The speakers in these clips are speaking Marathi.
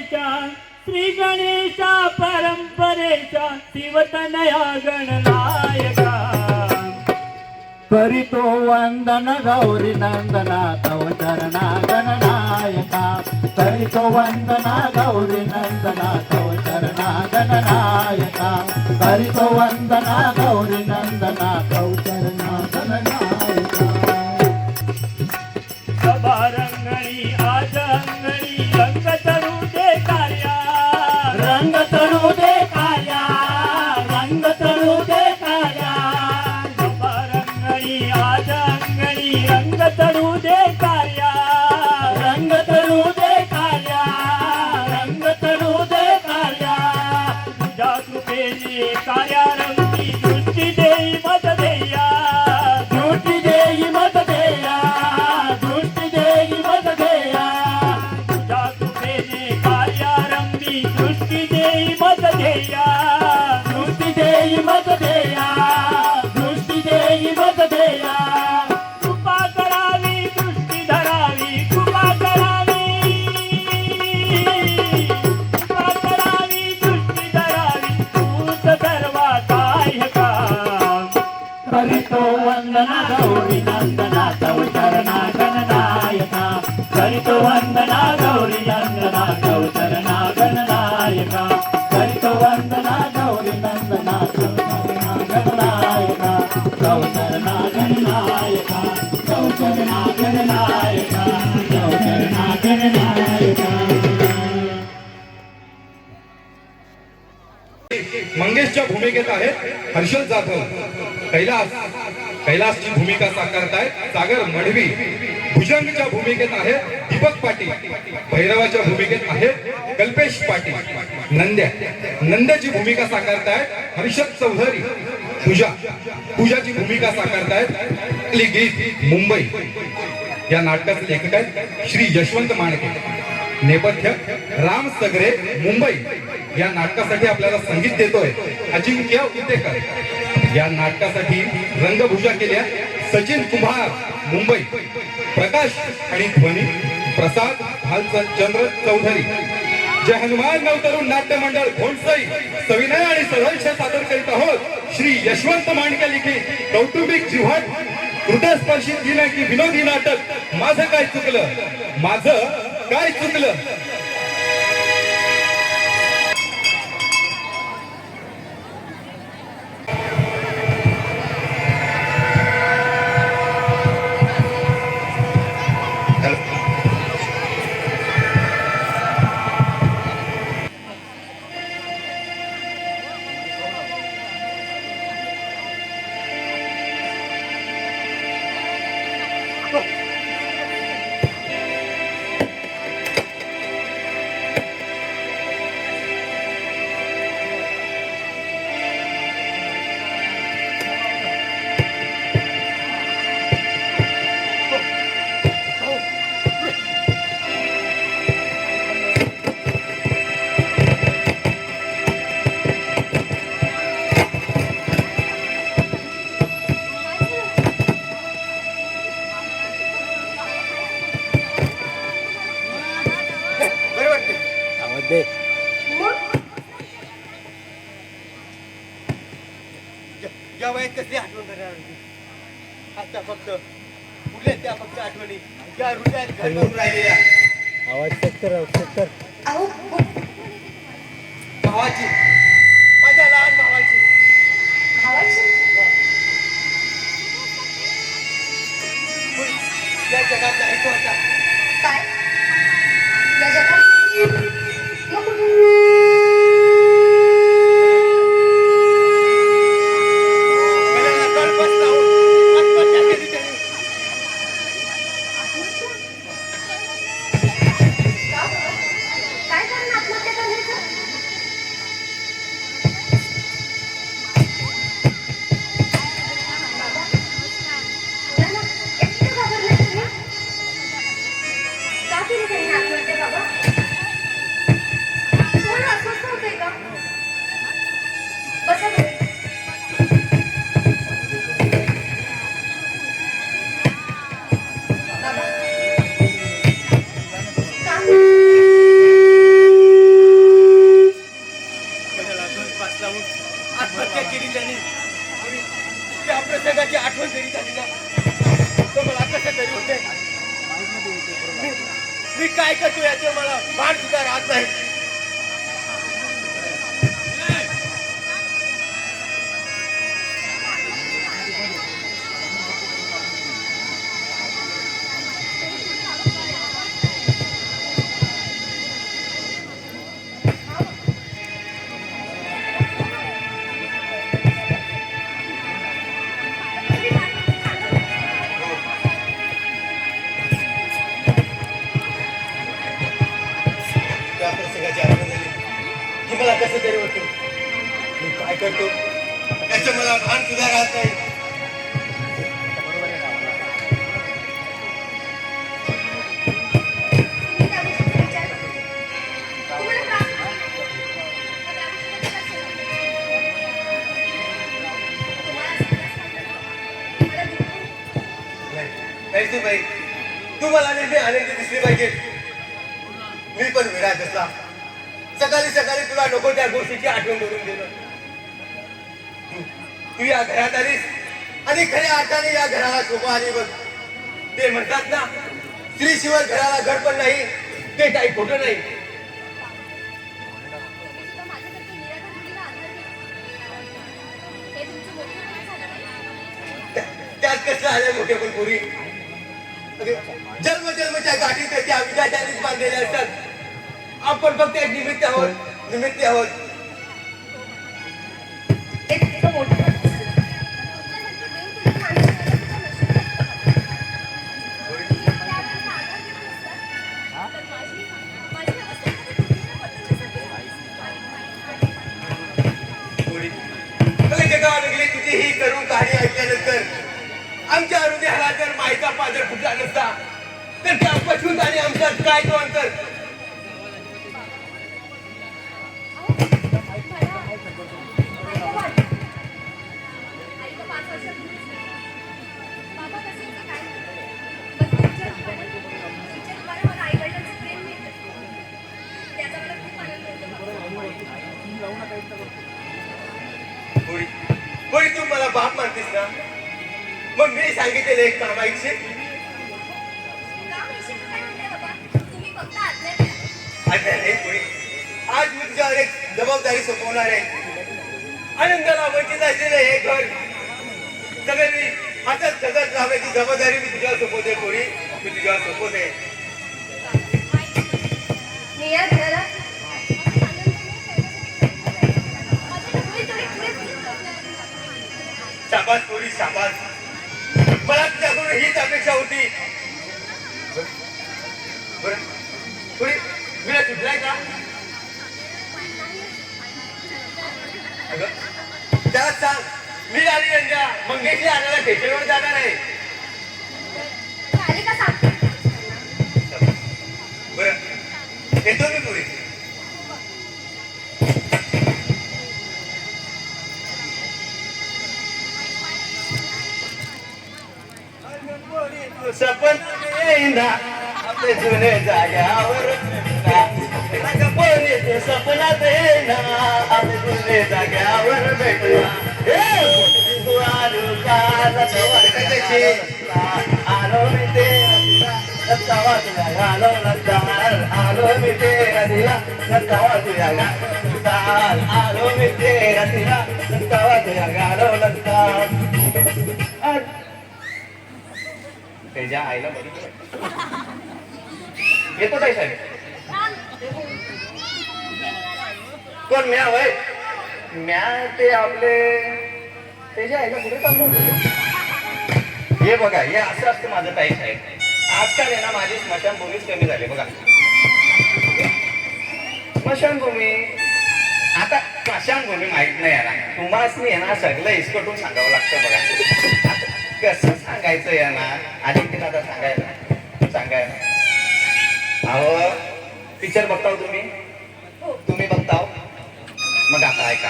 परंपरेच्या श्री गणेशा परंपरेच्या शिवतनया गणनायका करीतो वंदन गौरी नंदना तव चरणा गणनायका करीतो वंदना गौरी नंदना तव चरणा गणनायका करीतो वंदना गौरी नंदना तव चरणा गणनायका सभा रंगणी आज अंगणी रंग तरू दे कार्या रंग तरू दे कार्या रंग तरू दे कार्या सभा रंगणी आज अंगणी रंग तरू दे कार्या रंग तरू दे कार्या रंग तरू दे कार्या तुझ्या कृपेने कार्यारंगी दृष्टी देई मत देया दृष्टी देई मत देया दृष्टी देई मत देया तुझ्या कृपेने कार्यारंगी दृष्टी देई मत देया दृष्टी देई मत देया दृष्टी देई मत देया कृपा करावी दृष्टी धरावी कृपा करावी दृष्टी धरावी तूच सर्वा काय काम करीतो वंदना गौरी नंदना तव चरणा गणनायका करीतो वंदना गौरी नंदना तव चरणा गणनायका करीतो वंदना गौरी नंदना तव चरणा गणनायका तव चरणा गणनायका तव चरणा गणनायका तव चरणा गणनायका मंगेशच्या भूमिकेत आहेत हर्षल जाधव. कैलासची भूमिका साकारतायत सागर मढवी. भुजंगच्या भूमिकेत आहेत दीपक पाटील. भैरवाच्या भूमिकेत आहेत कल्पेश पाटील. नंद्याची भूमिका साकारतायत हर्षद चौधरी. पूजाची भूमिका साकारतायत गीत मुंबई. या नाटकाचे लेखक आहेत श्री यशवंत माणके. नेपथ्य राम सगरे मुंबई. या नाटकासाठी आपल्याला संगीत देतोय अजिंक्य उतेकर. या नाटकासाठी रंगभूषा केल्या सचिन कुमार मुंबई. प्रकाश आणि ध्वनी प्रसाद भालचंद्र चौधरी. जय हनुमान नवतरुण नाट्य मंडळ घोणसई सविनय आणि सरळशे सादर करीत आहोत श्री यशवंत माणके लिखित कौटुंबिक जिव्हाट हृदयस्पर्शी दिनांकी विनोदी नाटक माझं काय चुकलं माझं काय चुकलं. या वयात कसली आठवण करणार आता फक्त कुठल्या त्या फक्त आठवणी या हृदयात घर करून राहिलेल्या आवाज चेक कर भावाची माझ्या लहान भावाची या जगात नाही तो आता काय या जगात प्रसंगाची आठवण जरी झाली ना तर मला कसं तरी होते. मी काय करतो याचं मला भान सुद्धा राहत नाही. त्या प्रसंगाची आठवण झाली की मला कसं तरी होतं. मी काय करतो याचं मला भान सुद्धा राहत नाही. तुम्ही त्या गोष्टीचा विचार करा. तुम्हाला त्रास होतो. मग त्या गोष्टीचा विचार करा. तुम्हाला असं त्रास होतो. मला दुःख होतं. नाही तू बाई, तू मला नेहमी आनंदी दिसली पाहिजे. मी पण विराट असला सकाळी सकाळी तुला नको त्या गोष्टीची आठवण करून दिलं. तू या घरात आलीस आणि खऱ्या अर्थाने या घराला शोभा आली बघ. ते म्हणतात ना स्त्रीशिवाय घराला घर पण नाही, ते काही खोटं नाही. तुम्ही सुद्धा माझ्यासारख्या निराधार मुलीला आधार दिला. हे तुमचं मोठेपण झालं नाही. त्यात कसलं आलंय मोठे पण पुरी. जन्मजन्मच्या गाठी त्या विधात्यानेच बांधलेल्या असतात. आपण फक्त एक निमित्त आहोत. ते तुमचं मोठेपण असेल. तुमच्यासारखी देवतुल्य माणसं मिळायला तुझं नशीब होतं. तुम्ही त्यावेळेला आधार दिला नसता तर माझी अवस्था एखाद्या तुटलेल्या पतंगासारखी झाली. जगावागली कितीही करून काही ऐकल्यानंतर आमच्या हृदयाला जर मायचा पाजर फुटला नसता तर त्या पशूत आणि आमच्यात काय तो अंतर. आईला वाटतं. आई तर 5 वर्षापूर्वीच गेली. बाबा कसे होते काय माहिती. पण तुमच्या रूपाने मला आई-वडिलांचं प्रेम मिळतं. त्याचा मला खूप आनंद होतो. कोणी तू मला बाप मानतेस ना मग मी सांगितलेलं एक काम ऐकशील. काम येशील तर काय म्हणताय बाबा. तुम्ही फक्त आज्ञा द्या. आज्ञा नाही कोणी. आज मी तुझ्यावर एक जबाबदारी सोपवणार आहे. आनंदाला वंचित असलेलं हे घर सगळ्यांनी हातात सगळं राहायची जबाबदारी मी तुझ्यावर सोपवते. कोणी मी तुझ्यावर सोपवते. मी या घराला माझ्या डोळे थोडे पुरेच शाबास पोरी शाबास. मला तुझ्याकडून हीच अपेक्षा होती. बरं थोडी विला सुटलाय का अगं त्याला सांग मी आणि रंजा मंगेशला आणायला स्टेशनवर जाणार आहे. आले का सांगते. बरं येतो मी पुढे. सपन येईना आपले जुने जाग्यावर सपनात येईना आपले जुने जाग्यावर भेटूया. आलो मी ते आलो नंतर आलो मी ते नदीला नंतर तुझ्या आलो मी ते नदीला नंतर तुझ्या गालो नंतर त्याच्या आईला येतो काय साहेब. कोण म्या वय म्या ते आपले त्याच्या आईला कुठे चाललो होतो. हे बघा हे असं असतं माझं ताई साहेब. आजकाल आहे ना माझी स्मशानभूमीच कमी झाली बघा. स्मशानभूमी आता स्मशानभूमी माहित नाही याला तुम्हाला आहे ना सगळं इसकटून सांगावं लागतं बघा. कसं सांगायचं या ना आधी ते दादा सांगायला अहो पिक्चर बघताव तुम्ही बघताव. मग आता ऐका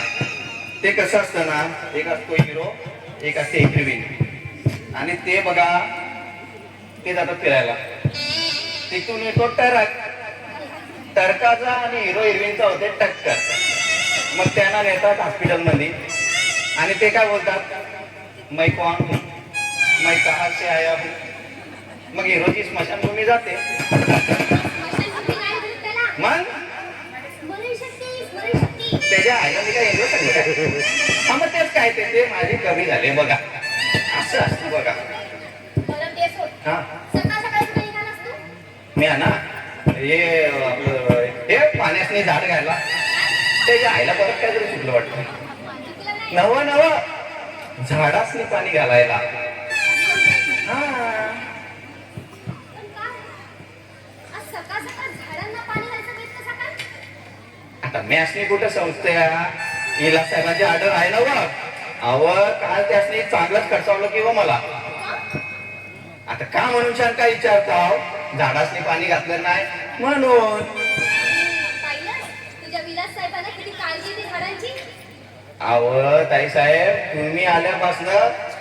ते कसं असतं ना एक असतो हिरो एक असते हिरोईन आणि ते बघा ते जातात फिरायला. तिथून येतो टरकाचा आणि हिरो हिरोईनचा होते टक्कर. मग त्यांना नेतात हॉस्पिटलमध्ये आणि ते काय बोलतात मैं कौन हूँ, मैं कहाँ से आया हूँ. मग हिरोची स्मशानभूमी जाते. स्मशानभूमी नाही म्हणत त्याला. मग स्मरणशक्ती. त्याच्या आईला मी काय हिरो सांगितलं. हा मग तेच काय ते माझे कमी झाले बघा. असं असतं बघा. मला ते सोड. हा सकाळ सकाळी कुठे निघालास तू? मी आहे ना हे आपलं हे पाण्यासनी झाड घ्यायला त्याच्या आईला परत काहीतरी चुकलं वाटतं. तुला नाही. नवं झाडासनी पाणी घालायला. हा पण काय? आज सकाळ सकाळ झाडांना पाणी घालायचं प्रयत्न सकाळ? आता मॅसनी कुठं संस्थया इला साहेबांची ऑर्डर आहे ना बघ. अव काल त्यासनी चांगलंच खर्चावलं किंवा मला. आता का म्हणून छान काय विचारताव. झाडासनी पाणी घातलं नाही म्हणून. पाहिलंस? तुझ्या विलास साहेबांना किती काळजी आहे झाडांची. अव ताई साहेब तुम्ही आल्यापासून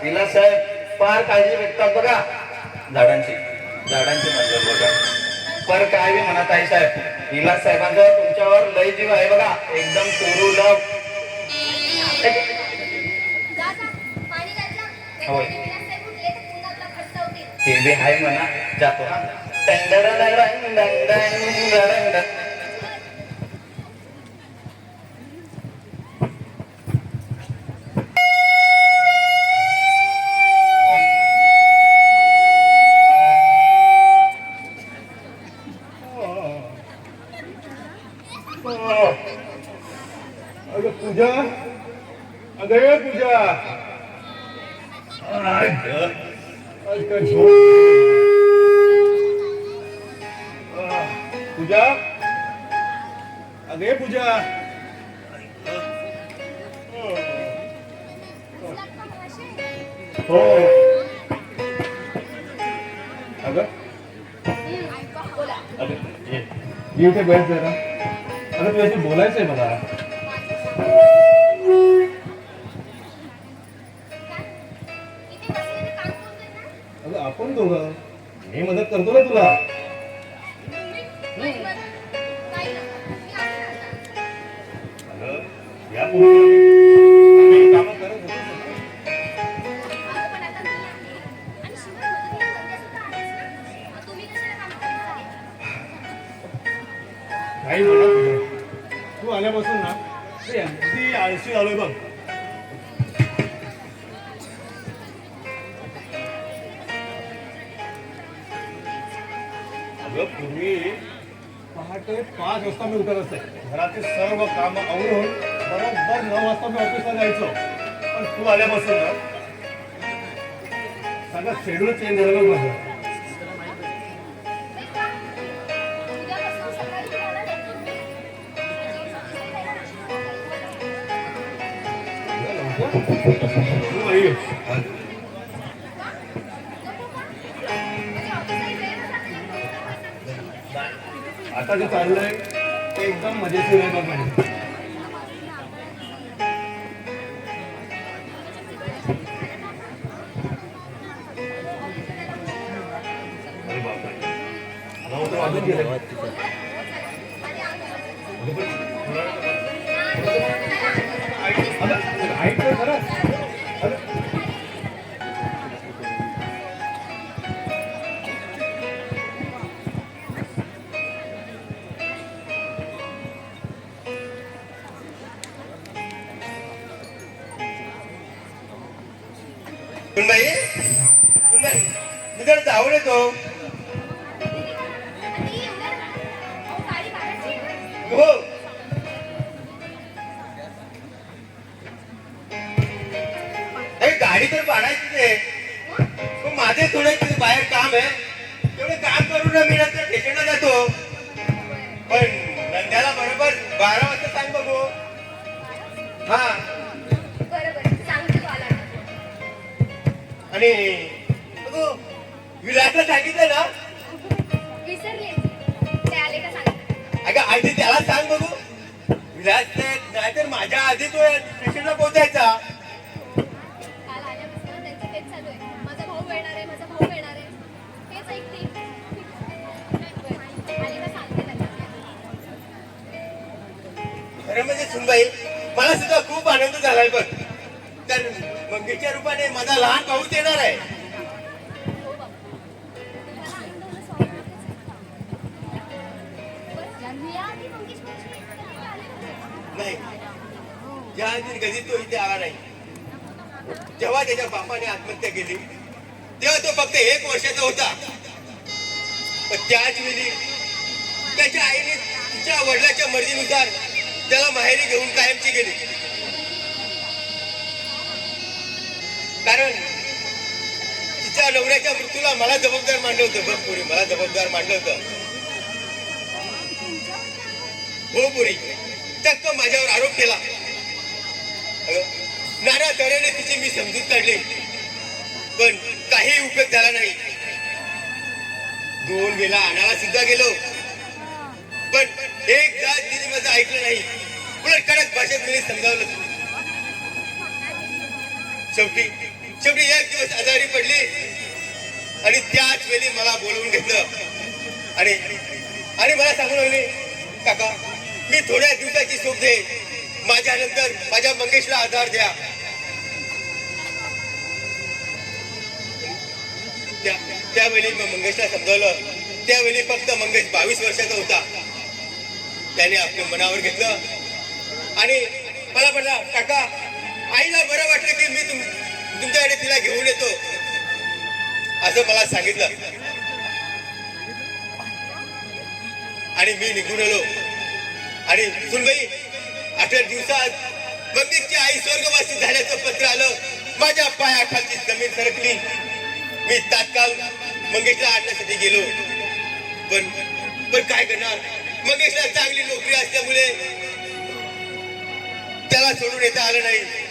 विलास साहेब फार काळजी घेतात बघा झाडांची म्हणतात बघा. पर काय बी म्हणा ताई साहेब विलास साहेबांचा तुमच्यावर लय जीव आहे बघा. एकदम टोरू लव. जा जा पाणी घातला. होय. विलास साहेब उठले तर पुन्हा तुला खर्चावतील. ते बी आहे म्हणा. जातो हा. डंग डंग डंग डंग डंग डंग डंग. अगं पूजा, अगं ये पूजा. आज काय झोप. पूजा, अगं ये पूजा. उचला का मावशी? हो अगं बोला. अगं ये इथे बस जरा. अगं तुझ्याशी बोलायचंय मला. काय? इथे बसलेलं काम कोण करणार? अगं आपण दोघं. मी मदत करतो ना तुला. माझी मदत? काही नका. मी आहे ना आता. अगं यापूर्वी कामं करत होतो ना. अहो, पण आता मी आहे. आणि शिवाय मदतीला संध्या सुद्धा आहेच ना. मग तुम्ही कशाला काम करणार आहे? काही म्हणा तुझं. तू आल्यापासून ना ते अगदी आळशी झालोय बघ. अगं पूर्वी पहाटे 5 वाजता मी उठत असते. घरातील सर्व कामं आवरून बरोबर 9 वाजता मी ऑफिसला जायचो. पण तू आल्यापासून ना सगळं शेड्यूल चेंज झालं बघ माझं. ते का? उद्यापासून सकाळी तुम्हाला लेकरं मिळेल. तू आई. आता जे चाललंय ते एकदम मजेशीर आहे बघ माझे. अरे बापरे. 9 तर वाजून गेले. अगं पण अगं, ऐक तर खरं. अगं, सुनबाई मी जर जाऊन येतो. हो गाडी तर पाडायची आहे. पण माझे थोडे बाहेर काम आहे. तेवढे काम करून ना मी नंतर स्टेशनला जातो. पण नंद्याला बरोबर 12 वाजता सांग बघू. हा आणि विलासला सांगितलं ना. विसरले ते आले का सांग. अगं आधी त्याला सांग बघू. विलास नाहीतर माझ्या आधी तो स्टेशनला पोहोचायचा. काल आल्यापासून त्यांचं तेच चालू आहे. माझा भाऊ येणार आहे, माझा भाऊ येणार आहे. हेच ऐकते. आले का सांगते त्यांना. खरं म्हणजे सुनबाई मला सुद्धा खूप आनंद झालाय बघ. तर मग त्याच्या रूपाने माझा लहान भाऊच येणार आहे. नाही, ज्या दिन कधी तो इथे आला नाही, जेव्हा त्याच्या बापाने आत्महत्या केली तेव्हा तो फक्त 1 वर्षाचा होता. पण त्याच वेळी त्याच्या आईने तिच्या वडिलाच्या मर्जीनुसार त्याला माहेरी घेऊन कायमची गेली. कारण तिच्या नवऱ्याच्या मृत्यूला मला जबाबदार मानलं होतं. बघ पुरी, मला जबाबदार मानलं होतं. हो पुरी, चक्क माझ्यावर आरोप केला. नाना तऱ्हेने तिची मी समजूत काढली, पण काही उपयोग झाला नाही. 2 वेळा आणायला सुद्धा गेलो, पण एकदा तिने माझं ऐकलं नाही. उलट कडक भाषेत मी समजावलं. शेवटी एक दिवस आजारी पडली आणि त्याच वेळी मला बोलवून घेतलं आणि मला सांगून लागले, काका मी थोड्या दिवसाची सोप दे, माझ्यानंतर माझ्या मंगेशला आधार द्या. त्यावेळी मग मंगेशला समजावलं. त्यावेळी फक्त मंगेश 22 वर्षाचा होता. त्याने आपल्या मनावर घेतलं आणि मला म्हटला, काका आईला बरं वाटलं की मी तुमच्याकडे तिला घेऊन येतो, असं मला सांगितलं. आणि मी निघून आलो. आणि सुनबाई, 8 दिवसात मंगेशची आई स्वर्गवासी झाल्याचं पत्र आलं. माझ्या पायाखालची जमीन सरकली. मी तात्काळ मंगेशला आणण्यासाठी गेलो, पण काय करणार, मंगेशला चांगली नोकरी असल्यामुळे त्याला सोडून येता आलं नाही.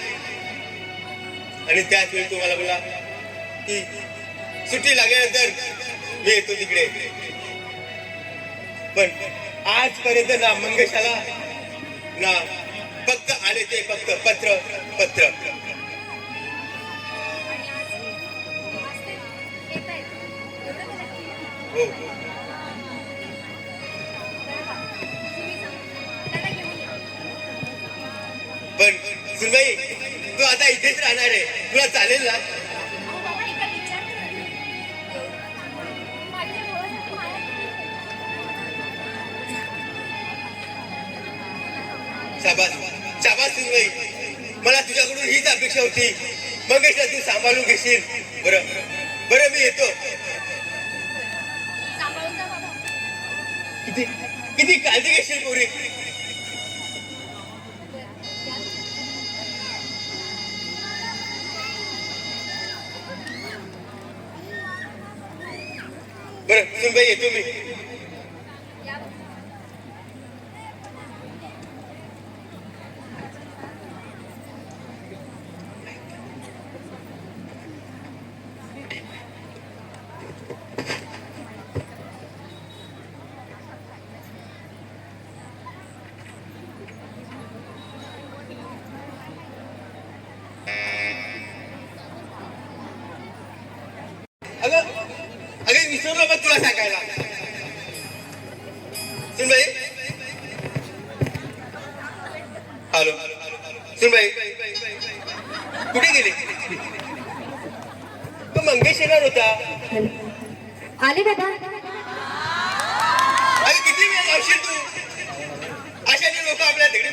आणि त्याच वेळी तुम्हाला बोला की सुट्टी लागल्यानंतर मी येतो तिकडे. पण आजपर्यंत ना मंगेशाला ना फक्त आले ते फक्त पत्र. हो, पण सुनबाई, तू आता इथेच राहणार आहे, तुला चालेल ना? शाबास सुनबाई, मला तुझ्याकडून हीच अपेक्षा होती. मंगेशला तू सांभाळून घेशील. बरं मी येतो. किती काळजी घेशील पोरी. बरं सुनबाई, येतो मी. अगं विसरलो मग तुला सांगायला. सुनबाई, हॅलो सुनबाई, कुठे गेली? तो मंगेश येणार होता. आले बाबा. अगं किती वेळ लावशील तू? अशाने लोक आपल्या तिकडे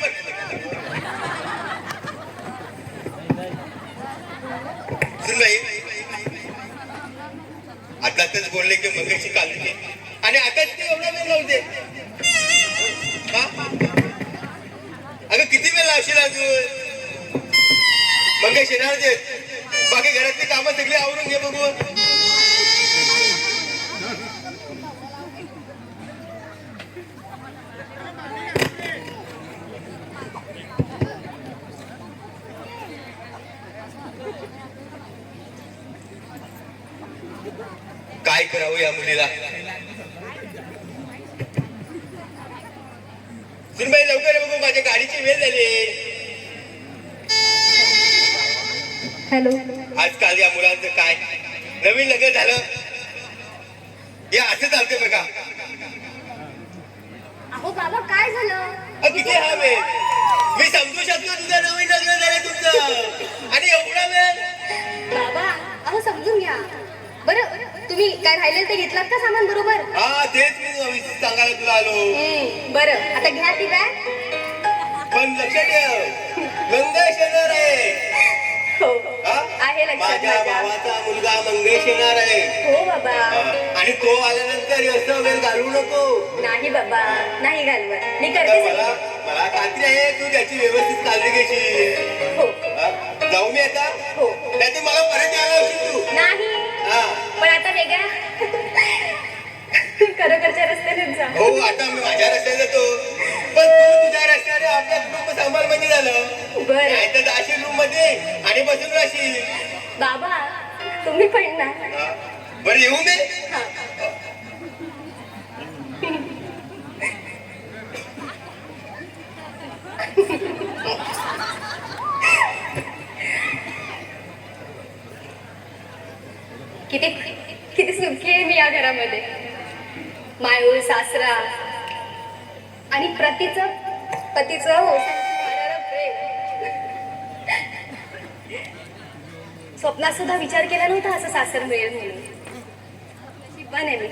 सुनबाई, आताच बोलले की मंगेशची काळजी, आणि आताच ते एवढा वेळ लावू दे. अगं किती वेळ लावशील अजून? मंगेश येणार दे. बाकी घरातली कामं सगळी आवरून घे बघू. काय करावं या मुलीला? सुनबाई लवकर बघू, माझ्या गाडीची वेळ झाली. हॅलो. आजकाल या मुलांचं काय, नवीन लग्न झालं हे असं चालतं बघा. अहो बाबा, काय झालं? किती हा वेळ मी समजू शकतो तुझं नवीन लग्न झालं तुमचं आणि एवढा वेळ बाबा अहो समजून घ्या. बरं तुम्ही काय राहिलेलं ते घेतलात का सामान बरोबर? हा तेच मी सांगायला तुला आलो. बरं आता घ्या ती बॅग. पण लक्षात ठेव मंगेश येणार आहे. हो हा? आहे लक्षात माझ्या माझ्या. भावाचा मुलगा मंगेश येणार आहे. हो बाबा. आणि तो आल्यानंतर असं वेळ घालवू नको. नाही बाबा नाही घालवत मी तर करते मला सगळं. मला खात्री आहे तू त्याची व्यवस्थित काळजी घेशील. हो हा? जाऊ मी आता. हो नाही तर मला परत यायला होशील तू. नाही हा पण आता वेगळ्या खरोखरच्या रस्त्यानेच जा. हो आता मी माझ्या रस्त्याने जातो पण तू तुझ्या रस्त्याने आपल्या कुटुंब सांभाळ म्हणजे झालं. बरं नाही तर जाशील रूम मध्ये आणि बसून राहशील. बाबा तुम्ही पण ना. हा? बरं येऊ मी. हा. किती किती सुखी आहे मी या घरामध्ये. मायूर सासरा आणि पतीचं होणारं प्रेम. स्वप्नात सुद्धा विचार केला नव्हता असं सासर मिळेल म्हणून. नशिबान आहे मी.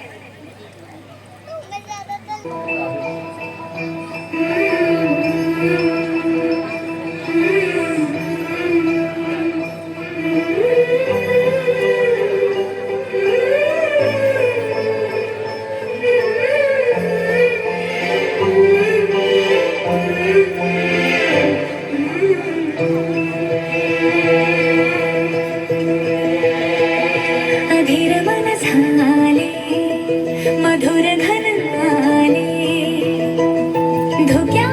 अधीर मन झाले मधुर घन आले धुक्या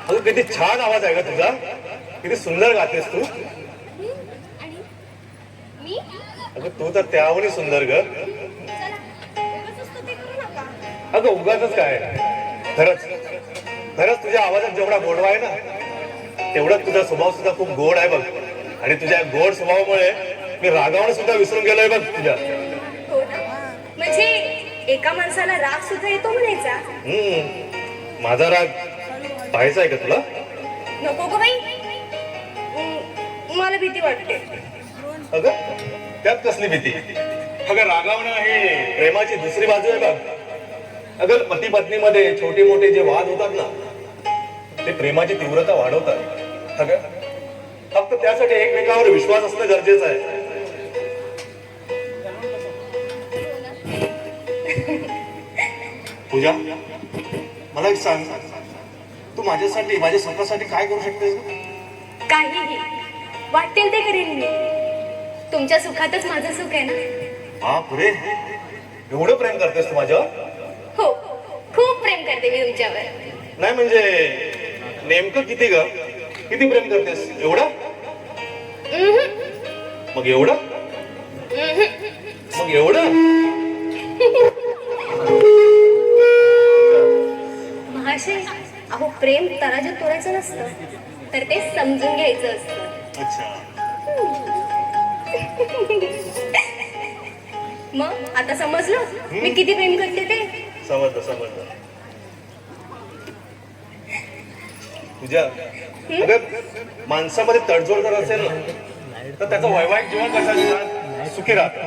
अगं किती छान आवाज आहे का तुझा, किती सुंदर गातेस तू. आणि मी अगं तू तर त्याहूनही सुंदर ग. चला उगाचच स्तुती करू नका. अगं उगाच काय, खरंच खरंच तुझ्या आवाजात जेवढा गोडवा आहे ना, तेवढाच तुझा स्वभाव सुद्धा खूप गोड आहे बघ. आणि तुझ्या गोड स्वभावामुळे मी रागावणं सुद्धा विसरून गेलोय बघ तुझ्या. हो ना, म्हणजे एका माणसाला राग सुद्धा येतो म्हणायचा. माझा राग पाहायचा आहे का तुला? नको ग बाई, मला भीती वाटते. अगं त्यात कसली भीती? अगं रागावणं हे प्रेमाची दुसरी बाजू आहे बघ. अगं पती पत्नीमध्ये छोटे मोठे जे वाद होतात ना, ते प्रेमाची तीव्रता वाढवतात. अगं फक्त त्यासाठी एकमेकावर विश्वास असणं गरजेचं आहे. पूजा, मला एक सांग, तू माझ्यासाठी माझ्या स्वतःसाठी काय करू शकतेस? काहीही वाटेल ते करेन मी. तुमच्या सुखातच माझं सुख आहे ना. बापरे, एवढं प्रेम करतेस तू माझ्यावर? हो, खूप प्रेम करते मी तुमच्यावर. नाही म्हणजे नेमकं किती ग? किती प्रेम करतेस? एवढं? मग एवढं? मग एवढं? महाशय, अहो प्रेम तराजूत तोडायचं नसतं, तर ते समजून घ्यायचं असतं. अच्छा. मग आता समजलं मी किती प्रेम करते ते. समजलं समजलं. तुझ्या अगं माणसामध्ये तडजोड जर असेल ना, तर त्याचं वैवाहिक जीवन कसं असतं? सुखी राहतं.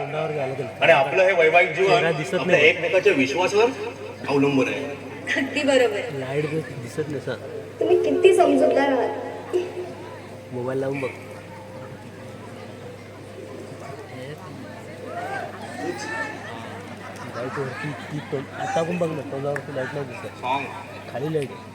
आणि आपलं हे वैवाहिक जीवन आपल्या एकमेकाच्या विश्वासावर अवलंबून आहे. अगदी बरोबर. लाईट दिसत नाही सर. तुम्ही किती समजूतदार आहात. मोबाईल लावून बघ. लाईट वरती ती आता पण बघ ना, तोंडावरती लाईट नाही दिसत, खाली लाईट आहे.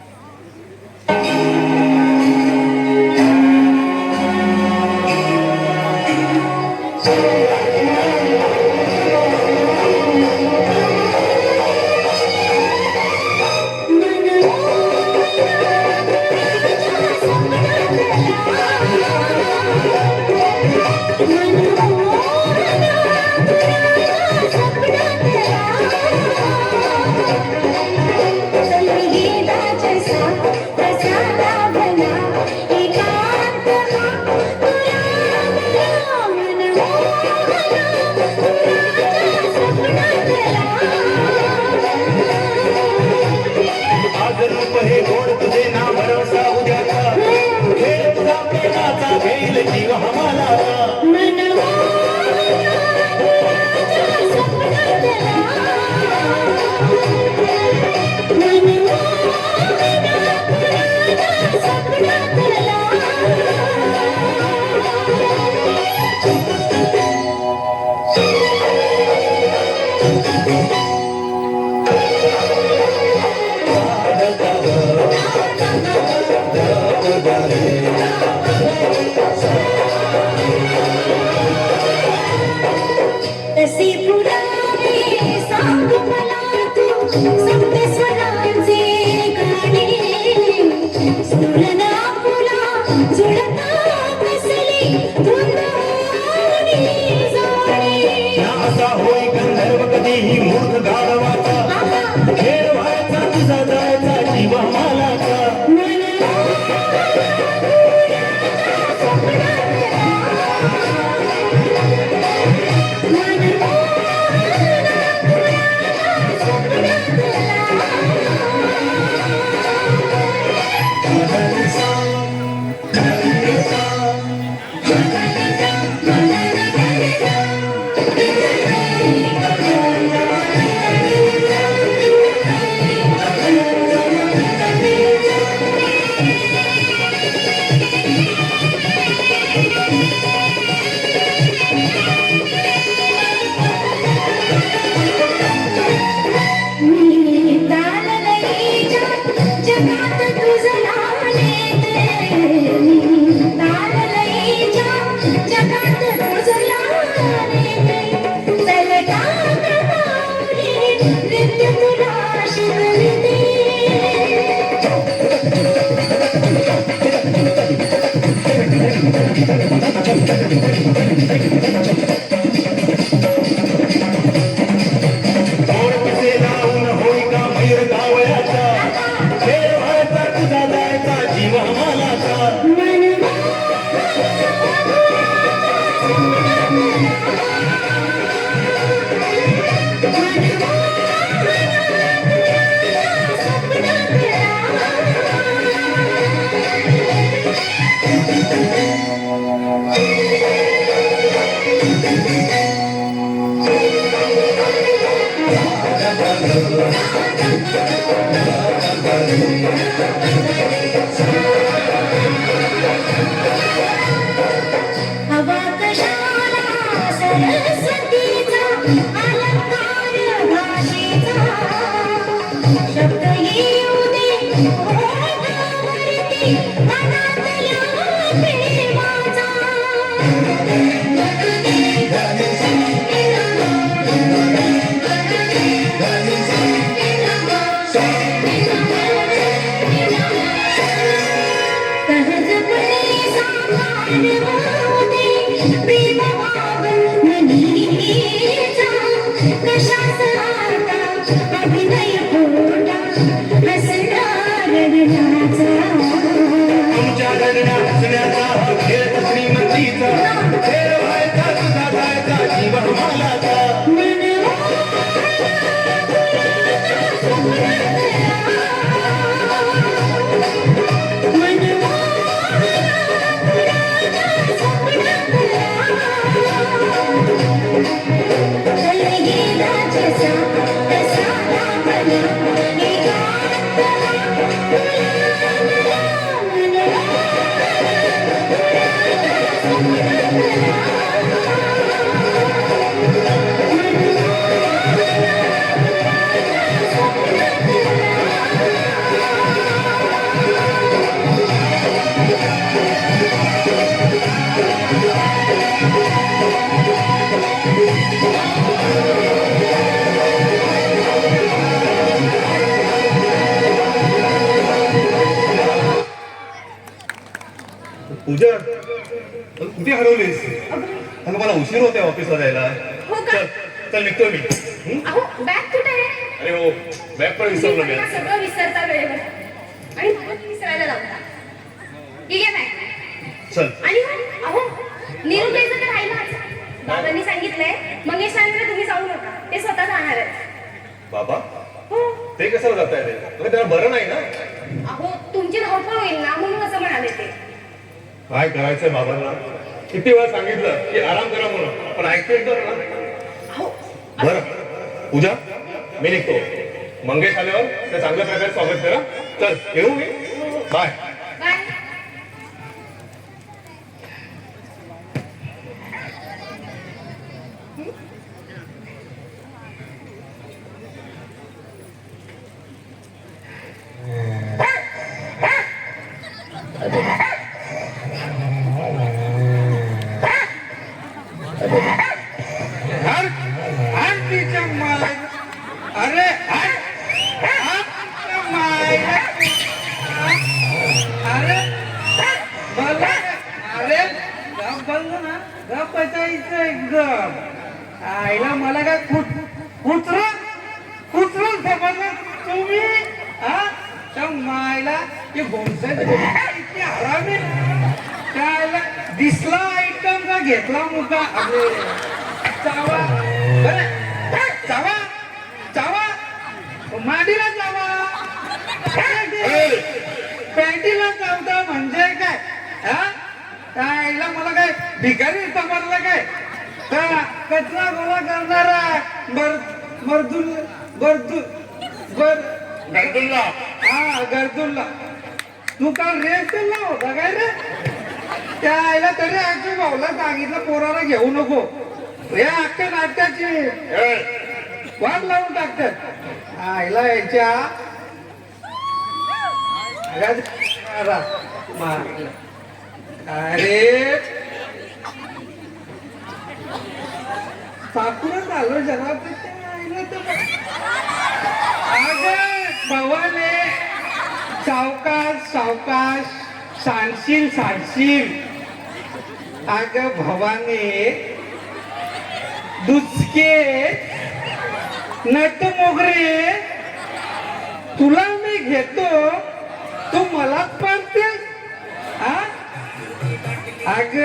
गोड पिसे लावून होई का मैर गावयाचा खेळ व्हायचा तुझा जायचा जीव मालाचा हवा कशाला सरस्वतीचा अलंकार भाषेचा शब्द येऊ दे ओठावरती मनातल्या प्रेमाचा सहजपणे साकार होऊ दे प्रेम भावनेचा कशाच आता अभिनय खोटा हसणार रडण्याचा तुमच्या रडण्या हसण्याचा खेळ श्रीमंतीचा खेळ व्हायचा तुझा जायचा जीव मालाचा पूजा तू कुठे हरवलीस अगं मला उशीर होते ऑफिसला जायला हो का? चल चल निघतो मी अहो बॅग कुठे आहे अरे हो बॅग पण विसरलो मी मला सगळं विसरता वेळेवर आणि मला ती विसरायला लावता ठीक आहे बॅग चल आणि अहो निरुद्याचं तर राहिलं बाबांनी सांगितलंय मंगेश सांगितलं तुम्ही जाऊ नका ते स्वतः जाणार आहेत बाबा हो ते कशाला जाता येते त्याला बरं नाही ना अहो तुमची धावपळ होईल ना म्हणून असं म्हणाले ते काय करायचंय बाबांना किती वेळा सांगितलं की आराम करा म्हणून पण ऐकतोय तर ना अहो बरं पूजा मी निघतो मंगेश आल्यावर त्या चांगल्या प्रकारे स्वागत करा चल येऊ मी बाय बाय अरे अरे मला अरे गप बोललो ना गप बसायचं एकदम आईला मला काय कुचरून समजलं तुम्ही हा त्या मायला ते बोनसाय इतकी आरामी त्याला दिसला आयटम का घेतला मुका अरे चावा बरं चावा चावा माडीला जावा पॅन्टीला चावता म्हणजे काय हा आईला मला काय भिकारी समजलं काय का कचरा गोळा करणारा गरदुल्ला हा गर्दुल्ला तू काल रेस केला होता काय रे त्या आईला तरी अख्ख्या भाऊला सांगितलं पोराला घेऊ नको या अख्ख्या नाट्याची वाट लावून टाकतात आईला याच्या अरे सापूरच आलो जरा भवाने सावकाश सावकाश सांडशील सांडशील अग भवानी दुचके नट मोगरे तुला मी घेतो तू मलाच पाडतेस हा अग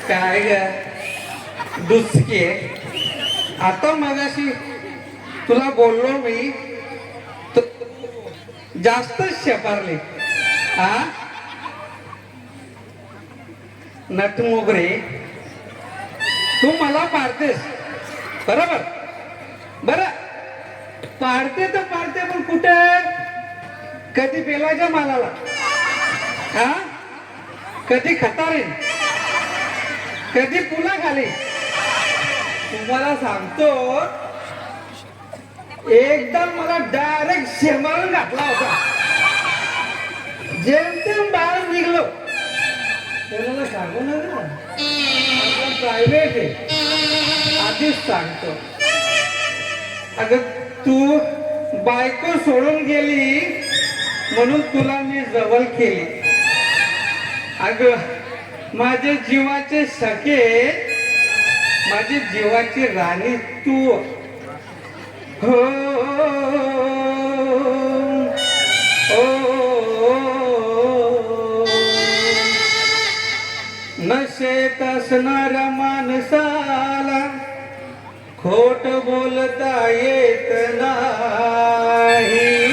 काय ग दुचके आता मगाशी तुला बोललो मी जास्तच शेपारले हा नटमोगरे तू मला पाडतेस बरोबर बर पाडते तर पाडते पण कुठे कधी बेलाच्या मालाला हा कधी खतारे कधी पुन्हा खाली तुम्हाला सांगतो एकदा मला डायरेक्ट शेमारून घातला होता जेमतेम बाहेर निघलो कोणाला सांगू नका प्रायव्हेट आहे आधीच सांगतो अगं तू बायको सोडून गेली म्हणून तुला मी जवळ केली अगं माझे जीवाचे सखे माझी जीवाची राणी तू हो नशेत असणाऱ्या माणसाला खोट बोलता येत नाही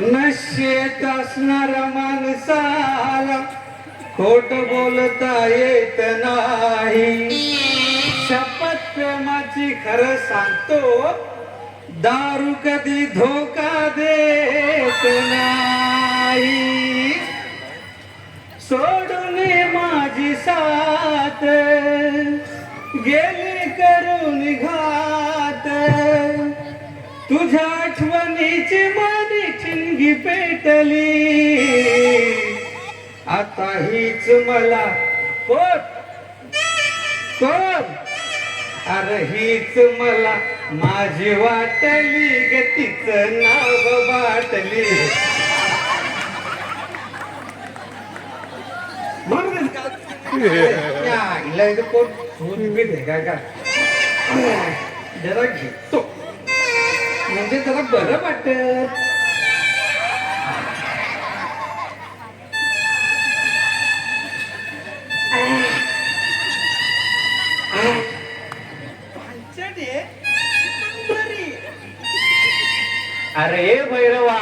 नशेत असणाऱ्या माणसाला खोट बोलता येत नाही शपथ प्रेमाची खरं सांगतो दारू कधी धोका देत नाही सोडून माझी साथ गेली करून घात तुझ्या आठवणीची माझी ठिणगी पेटली आता हीच मला कोण अरे हीच मला माझी वाटली ग तिचं नाव वाटली जरा घेतो म्हणजे जरा बरं वाटत अरे भैरवा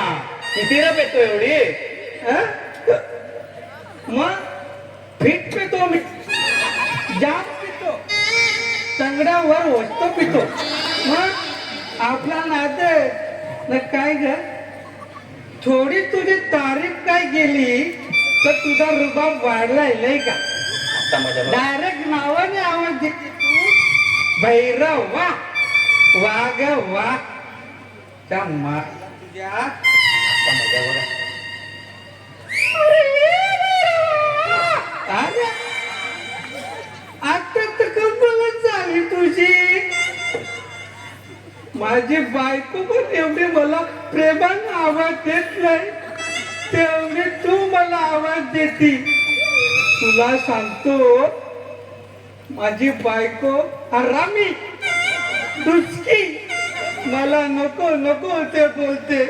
किती रप येतो एवढी मग फिट पितो मी जाम पितो तंगड्यावर वस्तू पितो मग आपला नाते न काय ग थोडी तुझी तारीफ काय केली तर तुझा रुबाब वाढलाय नाही का आता माझ्या डायरेक्ट नावाने आवाज देते तू भैरव वा वाग वा त्या तुझ्या आता माझ्या बघा आता तर कल्पना झाली तुझी माझी बायको पण एवढी मला प्रेमानं आवाज देत नाही तेवढी तू मला आवाज देती तुला सांगतो माझी बायको हरामी दुचकी मला नको नको ते बोलते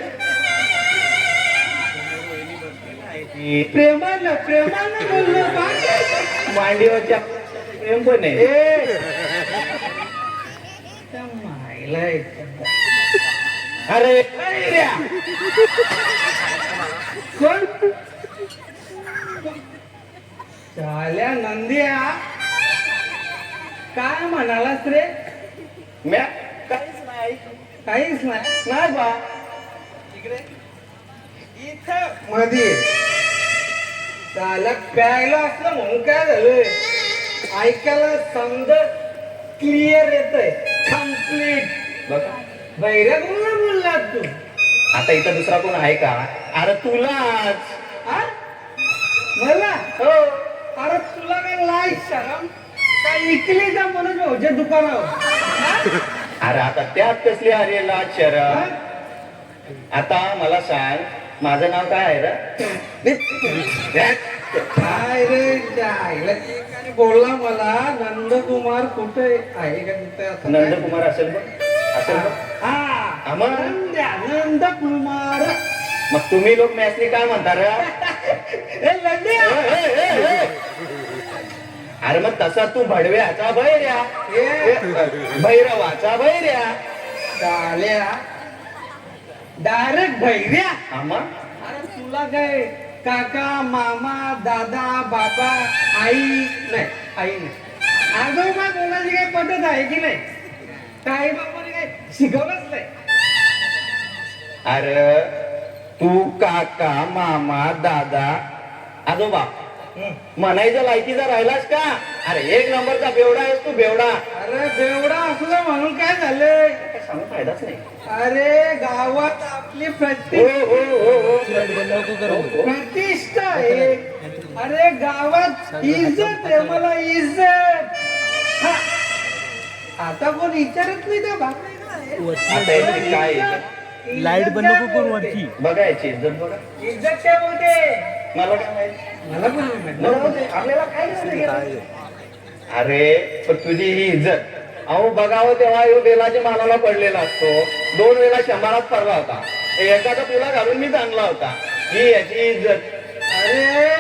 प्रेमानं प्रेमानं बोललं मांडीवरच्या प्रेम पण आहे मायला अरे कोण चाल्या नंद्या काय म्हणालास रे? म्या काहीच नाही. काहीच नाही नाही बा. इकडे इथं मध्ये त्याला प्यायला असलं म्हणून काय झालंय ऐकायला समजा क्लिअर येतंय कम्प्लीट. बघा बैऱ्या कोणाला बोललात तू? आता इथं दुसरा कोण आहे का? अरे तुलाच. हा? मला हो. अरे तुला काय लाय शरम काय इकली जा म्हणून भाऊच्या दुकानावर हा? अरे आता त्यात कसली अरे लाज शरम. हा? आता मला सांग माझं नाव काय आहे रे? काय रे जायला एकाने बोलला मला नंदकुमार कुठे आहे का तिथे असं काय? नंदकुमार असेल बघ. असेल बघ. हा आम्हा? नंदकुमार. मग तुम्ही लोक मॅचनी काय म्हणता रे? ए लंड्या अरे मग तसा तू भडव्याचा भैर्या, भैरवाचा भैर्या. चाल्या डायरेक्ट भैऱ्या. आम्हा अरे तुला काय काका मामा दादा बाबा आई नाही आई नाही आजोबा कोणाची काही पद्धत आहे की नाही? काही बाबाने काही शिकवलंच नाही. अरे तू काका मामा दादा आजोबा म्हणायचं लायकीचा राहिलास का? अरे एक नंबरचा बेवडा आहेस तू बेवडा. अरे बेवडा असलं म्हणून काय झालंय? काय सांगू फायदाच नाही. अरे गावात आपली हो प्रतिष्ठा हो हो हो प्रतिष्ठा आहे. अरे गावात इज्जत आहे मला इज्जत. हा. आता कोण विचारत नाही त्या आता याची काय इज्जत? लाईट बंद करून वरची बघायची इज्जत बघा. इज्जत काय बोलते? मला काय माहिती? मला पण नाही माहित. मला होते. आपल्याला काय नाही. अरे पण तुझी ही इज्जत अहो बघावं तेव्हा ह्यो बेलाच्या मालाला पडलेला असतो. 2 वेळा 100त पडला होता. एखादा तुला घालून मी चांगला होता. ही याची इज्जत. अरे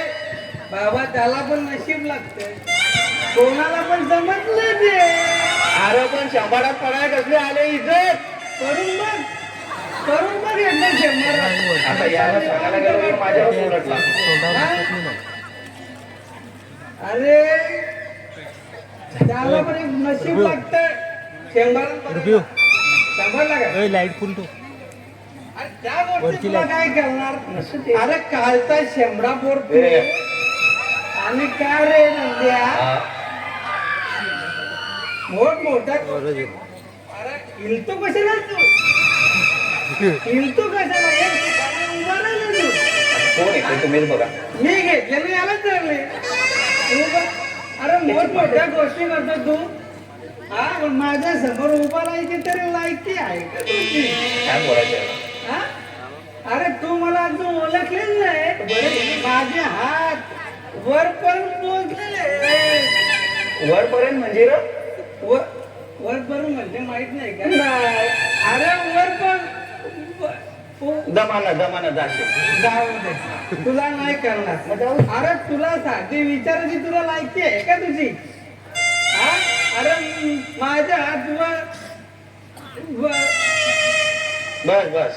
बाबा त्याला पण नशीब लागते कोणाला पण जमत नाही ते. अरे पण 100त पडाय कसले आले इज्जत. करून बघ करून बघ एकदा 100. आता याला सांगायला गेलो की माझ्यावर उलटला. अरे त्याला पण एक नशीब लागतं 100 रिव्ह्यू 100 लागा. लाईट फुल ठेव. अरे त्या गोष्टी वरती तुला लाग. काय करणार? अरे कालचा 100 पोर ए. आणि काय रे नंद्या हा. मोठा अरे हिलतो कशाला तू? हिलतो कशाला? एक ठिकाणी उभा राहिला तू. कोण आहे ते तुम्हीच बघा. मी घेतलेले यालाच धरले. अरे मोठमोठ्या गोष्टी करतो तू. हा पण माझ्या समोर उभा राहायची तरी लायकी आहे का तुझी? काय बोलायचं? हा? अरे तू मला अजून ओळखलेच नाही. बरं, माझे हात वरपर्यंत पोहोचलेले. वरपर्यंत म्हणजे रे? वरपर्यंत म्हणजे माहित नाही का? अरे वरपर्यंत दमाना जाशील. जाऊ दे तुला नाही करणार. अरे तुला साधी विचारायची तुला लायकी आहे का तुझी? हा? अरे माझ्या हात बस बस.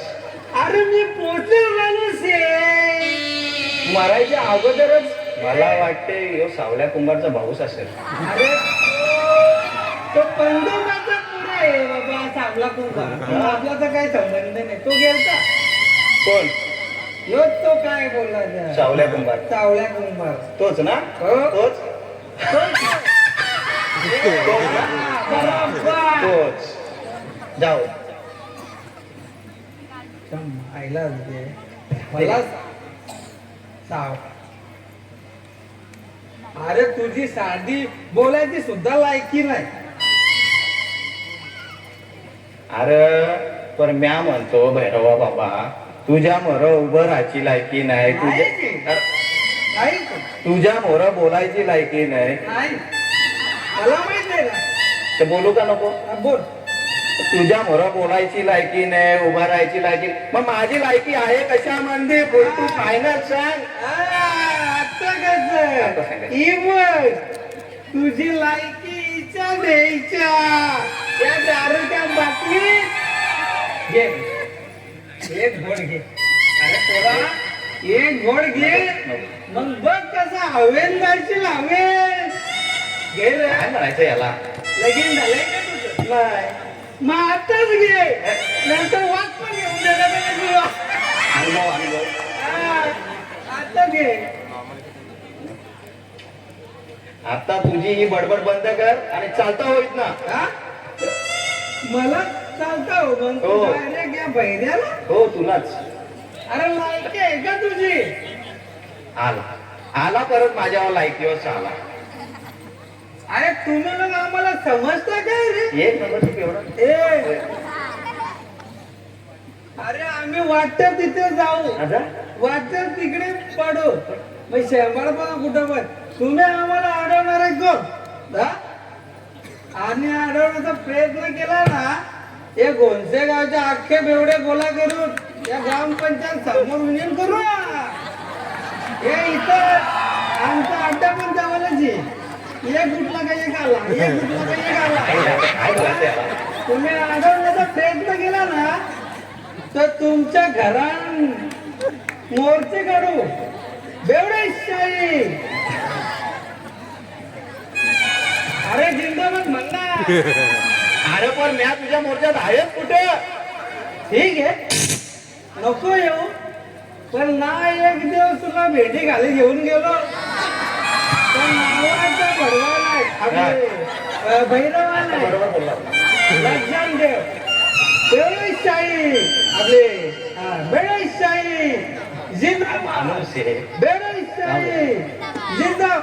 अरे मी पोचलेलो माणूस आहे. मरायच्या अगोदरच मला वाटते ह्यो सावल्या कुंभारचा भाऊस असेल. अरे तो पंजोबाचा पुरा आहे बाबा सावला कुंभार. आपला तर काही संबंध नाही. तो गेलता कोण? ह्यो तो काय बोलला त्या? सावल्या कुंभार. सावल्या कुंभार. तोच ना? हो. तोच बरोबर. तोच. जाऊ. आईला मला साव अरे तुझी साधी बोलायची सुद्धा लायकी नाही. अरे पण म्या म्हणतो भैरवा बाबा तुझ्या मोर उभं राहायची लायकी नाही. नाही तुझ्या मोर बोलायची लायकी नाही. नाही. मला माहित नाही ना. तर बोलू का नको? बोल. तुझ्या मोर बोलायची लायकी नाही उभा राहायची लायकी. मग माझी लायकी आहे कशा मंदी बोल तू फायनल सांग. आता कसं इवन तुझी लायकी इच्छा द्यायच्या त्या दारूच्या बाटलीत घे. एक घोड घे. अरे पोरा एक घोड घे. मग बघ कसा हवेन जायची हवेन घे रे. काय म्हणायचं याला लगीन झालंय का तुझं? नाही. मग आताच घे, नंतर वाट पण घेऊन देणार नाही तुला. अनुभव हा, आता घे. आता तुझी ही बडबड बंद कर आणि चालता होईत ना. हा? मला चालता हो मग हो. डायरेक्ट या बहिऱ्याला. हो तुलाच अरे लायकी आहे का तुझी? आला परत माझ्यावर लायकीवर आला. अरे तुम्ही लोक आम्हाला समजता काय रे? एक नंबर एवढं ए अरे आम्ही वाटतं तिथे जाऊ, आता वाटतं तिकडे पडू, मग शंभर पण कुठं पण तुम्ही आम्हाला अडवणार आहे कोण? हा? आणि अडवण्याचा प्रयत्न केला ना, हे गोंसे गावच्या अख्खे बेवडे गोला करून या ग्रामपंचायत समोर विलीन करू ना. हे इथं आमचा अड्डा पण जवळच आहे. एक गुटला काही एक आला, एक गुटला काही एक काय बोलायचं आला. याला? तुम्ही अडवण्याचा प्रयत्न केला ना, तर तुमच्या घरान मोर्चे काढू. बेवडे शाही. अरे जिंदाबाद म्हणणार. अरे पण म्या तुझ्या मोर्चात आहेच कुठे? ठीक आहे, नको येऊ, पण ना एक दिवस तुला भेटी घाली घेऊन गेलो, पण नावाचा भडवा नाही, आपले भैरवा नाही. बरोबर बोलला. लक्षात ठेव. बेवडेशाही आपले बेवडेशाही जिंदाबाद. माणूस आहे. बेवडेशाही जिंदाबाद.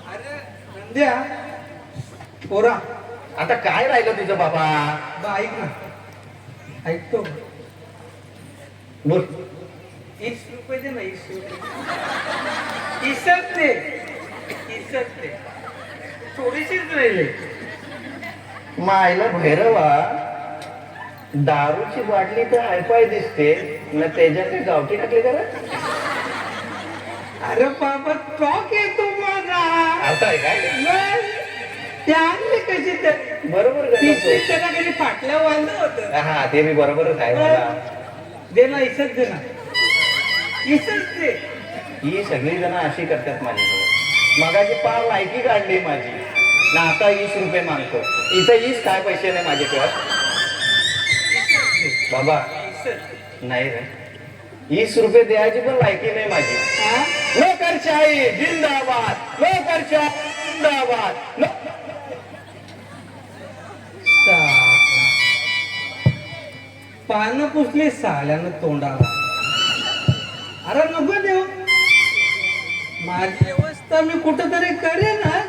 अरे नंद्या पोरा, आता काय राहिलं तुझं बाबा? बा ऐक ना, ऐकतो. बोल. 20 रुपये दे ना, 20 रुपये. इसत दे थोडीशीच राहिले. मायला भैरवा, दारूची बाटली तर हायफाय दिसते ना, त्याच्यात काही गावठी टाकली का रे? अरे बाबा टॉक येतो माझा. असं आहे काय? नाही, ते आणले कशी ते बरोबर पिशवी का? त्याला कधी फाटल्या वांद होत. हा ते मी बरोबरच आहे मला. दे ना, इसत दे ना, इसत दे. ही सगळी जण अशी करतात माझ्याजवळ. मगाची पार लायकी काढली माझी ना, आता 20 रुपये मागतो. इथं 20 काय पैसे नाही माझ्याकडे बाबा. नाही रे, 20 रुपये द्यायची पण लायकी नाही माझी. हा? नोकरशाही जिंदाबाद, नोकरशाही जिंदाबाद. पानं पुसली साल्यानं तोंडाला. अरे नको देऊ, माझी व्यवस्था मी कुठेतरी करेन ना.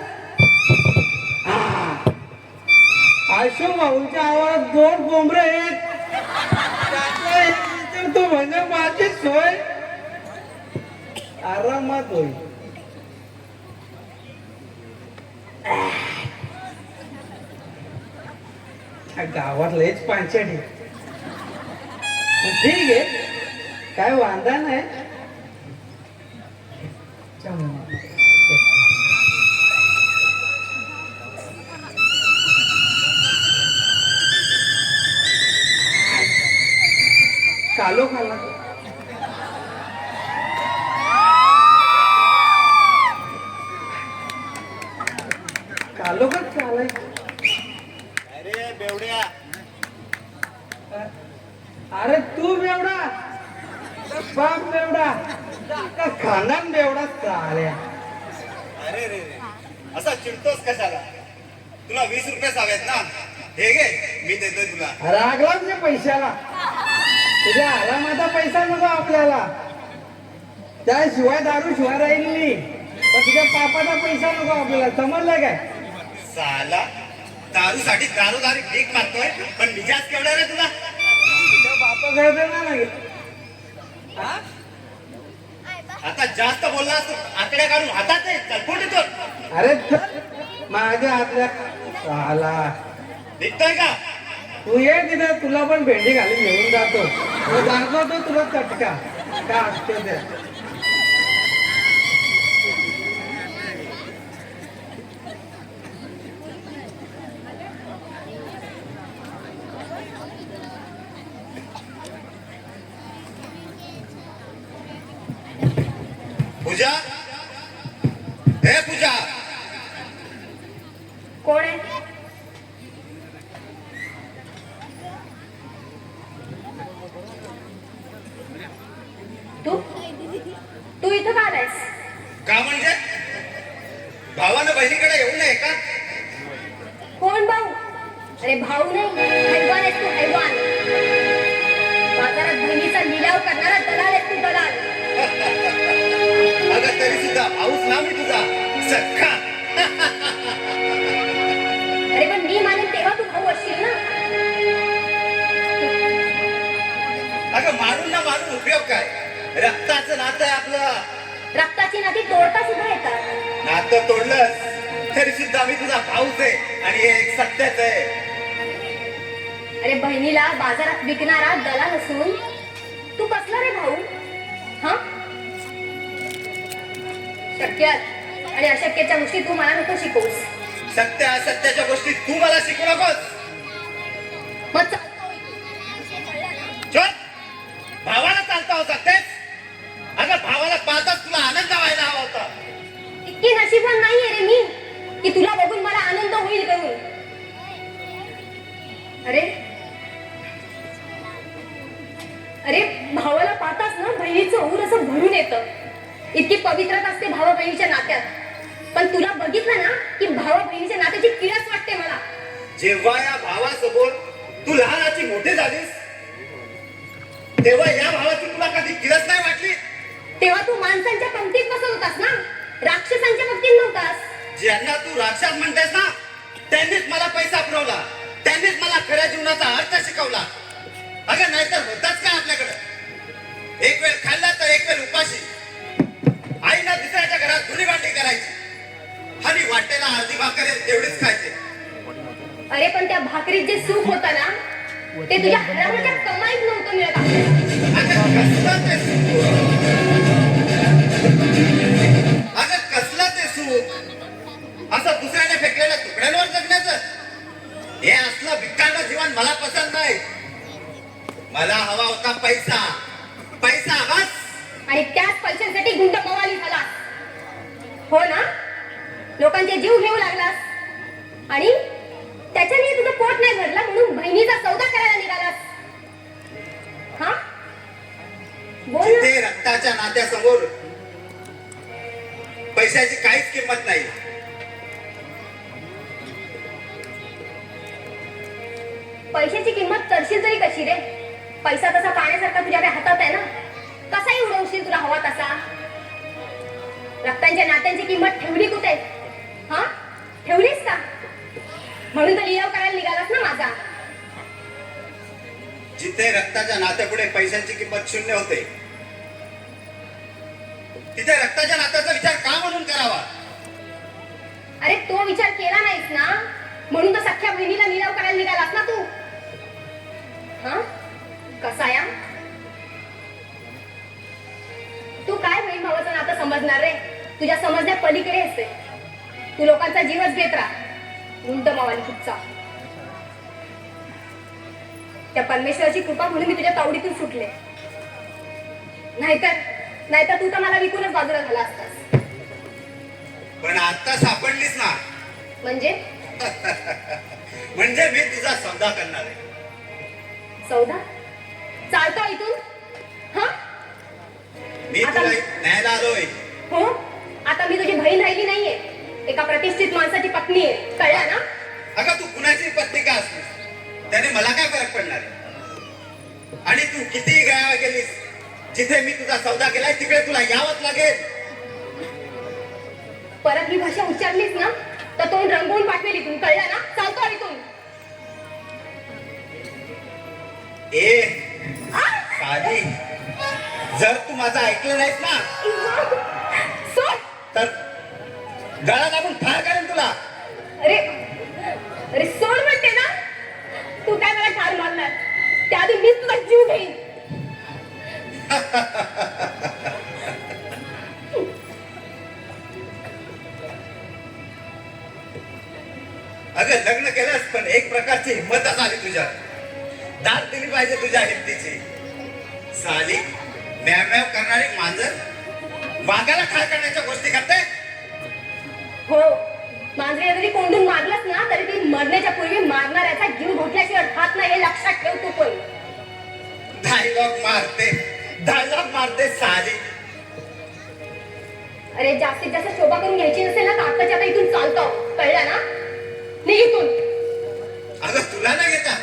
आशो भाऊच्या आवाजात 2 कोंबडे आहेत, त्यातला एक विचारतो म्हणजे माझी सोय आरामात होईल. गावात लयच पांचडी. ठीक आहे, काय वांदा नाही. कालो खाला कालो का चालाय. अरे बेवड्या, अरे तू बेवडा, बाप बेवडा, खानदान बेवडा चाल्या. अरे रे रे, असा चिडतोस कशाला? तुला 20 रुपये हवेत ना, हे घे, मी देतोय तुला. रागलाच नाही पैशाला. तुझ्या आरामाचा पैसा नको आपल्याला, त्याशिवाय दारू शिवाय राहील नाही. पण तुझ्या पापाचा पैसा नको आपल्याला, समजलं काय? साला दारूसाठी दारोदारी भीक मारतोय, पण मिजाज केवढा रे तुला? तुझ्या बापाकडे तर नाही लागेल. हा? आता जास्त बोललास तर आकडे काढून हातात आहे, चल फुट इथून. अरे चल, माझ्या हातल्या आला. निघतोय का? तू ये तिथे, तुला पण भेंडी घालून घेऊन जातो. तो दाखवतो तुला चटका का असतो ते. पूजा, हे पूजा, कोण आहे? तू तू इथं का आलायस? का म्हणजे भावानं बहिणीकडे येऊ नये का? कोण भाऊ? अरे भाऊ नाही, हैवान आहेस तू, हैवान. बाजारात बहिणीचा लिलाव करणारा दलाल आहेस तू, दलाल. अगं तरी सुद्धा भाऊच ना मी तुझा सख्खा. अरे पण मी मानेन तेव्हा तू भाऊ असशील ना. अगं मारून ना मारून उपयोग काय? रक्ताचं नातं आहे आपलं. रक्ताची नाती तोडता सुद्धा येतात. नातं तोडलंस तरी सुद्धा मी तुझा भाऊच आहे आणि हे एक सत्याच आहे. अरे बहिणीला बाजारात विकणारा दलाल असून तू कसला रे भाऊ? हा, शक्य आणि अशक्यच्या गोष्टी तू मला नको शिकवूस. सत्य असत्याच्या गोष्टी तू मला शिकू नकोस. मग चालतो कळलं ना? चल, भावाला चालता हो सत्तेच. अगं भावाला पाहताच तुला आनंद व्हायला हवा होता. इतकी नशीबवान नाहीये रे मी की तुला बघून मला आनंद होईल करून. अरे अरे भावाला पाहताच ना बहिणीचं ऊर असं भरून येतं. इतकी पवित्रता असते भावा बहिणीच्या नात्यात. पण तुला बघितलं ना की भावा बहिणीच्या नात्याची किळस वाटते मला. जेव्हा या भावासमोर तू लहानाची मोठी झालीस तेव्हा या भावाची तुला कधी किळस नाही वाटली? तेव्हा तू माणसांच्या पंक्तीत बसत होतास ना, राक्षसांच्या पंक्तीत नव्हतास. ज्यांना तू राक्षस म्हणतेस ना त्यांनीच मला पैसा पुरवला, त्यांनीच मला खऱ्या जीवनाचा अर्थ शिकवला. अगं नाहीतर होताच काय आपल्याकडे? एक वेळ खाल्ला तर एक वेळ उपाशी. आईना दुसऱ्याच्या घरात धुणी भांडी करायची आणि वाटेला अर्धी भाकर तेवढीच खायची. अरे पण त्या भाकरीत जे सुख होतं ना ते तुझ्या हरामाच्या कमाईत नव्हतं मिळत आपल्याला. अगं कसलं ते सुख, अगं कसलं ते सुख, असं दुसऱ्याने फेकलेल्या तुकड्यांवर जगण्याचं. हे असलं भिक्कांड जीवन मला पसंत नाही. मला हवा होता पैसा, पैसा बस. आणि त्याच पैशांसाठी गुंड मवाली झाला हो ना. लोकांचे जीव घेऊ लागलास आणि त्याच्याने तुझं पोट नाही भरला म्हणून बहिणीचा सौदा करायला निघालास. हा बोल ना. जिथे रक्ताच्या नात्यासमोर पैशाची काहीच किंमत नाही. पैशाची किंमत करशील तरी कशी रे? पैसा तसा पाण्यासारखा तुझ्या काही हातात आहे ना. कसाही उडवशील तुला हवा तसा. रक्तांच्या नात्यांची किंमत ठेवली कुठे? हा ठेवलीस का? म्हणून तर लिलाव करायला निघालास ना माझा. जिथे रक्ताच्या नात्यापुढे पैशांची किंमत शून्य होते तिथे रक्ताच्या नात्याचा विचार का म्हणून करावा? अरे तो विचार केला नाहीस ना म्हणून तर सख्या बहिणीला निलाव करायला निघालास ना तू. हा कसा या तू काय बहीण भावाचं नातं समजणार रे? तुझ्या समजण्या पलीकडे असते. तू लोकांचा जीवच घेत राहा. गुंड मावाली कुठचा. त्या परमेश्वराची कृपा म्हणून मी तुझ्या तावडीतून सुटले. नाहीतर तू तर मला विकूनच बाजूला झाला असतास. पण आता सापडलीस ना म्हणजे म्हणजे मी तुझा सौदा करणार आहे. सौदा चालतो इथून. हा मी आता- तुला न्यायला आलोय. हो आता मी तुझी बहीण राहिली नाहीये. एका प्रतिष्ठित माणसाची पत्नी आहे. कळलं ना? अगं तू कुणाची पत्नी का असलीस त्याने मला काय फरक पडणार आहे? आणि तू कितीही गावा गेलीस जिथे मी तुझा सौदा केलाय तिकडे तुला यावंच लागेल. परत ही भाषा उच्चारलीस ना तर तोंड रंगवून पाठवेल इथून. कळलं ना? चालतो इथून. ए साधी, जर तू माझं ऐकलं नाहीस ना सोड. तर गळा दाबून ठार करेन तुला. अरे अरे सोड म्हणते ना. तू काय मला ठार मारणार? त्याआधी मीच तुझा जीव घेईन. अगं लग्न केलंस पण एक प्रकारची हिंमतच आली तुझ्यात. दाद दिली पाहिजे तुझ्या हिमतीची. साली मॅव मॅव करणारी मांजर वाघाला ठार करण्याच्या गोष्टी करते. हो, मांजरीला जरी कोंडून मारलंच ना तरी ती मरण्याच्या पूर्वी मारणाऱ्याचा जीव घोटल्याशिवाय राहत नाही हे लक्षात ठेव तू पण. डायलॉग मारते सारी. अरे जास्तीत जास्त शोभा करून घ्यायची नसेल ना तर आताच्या आता इथून चालतो, कळलं ना? निघ इथून. अगं तुला नाही घेता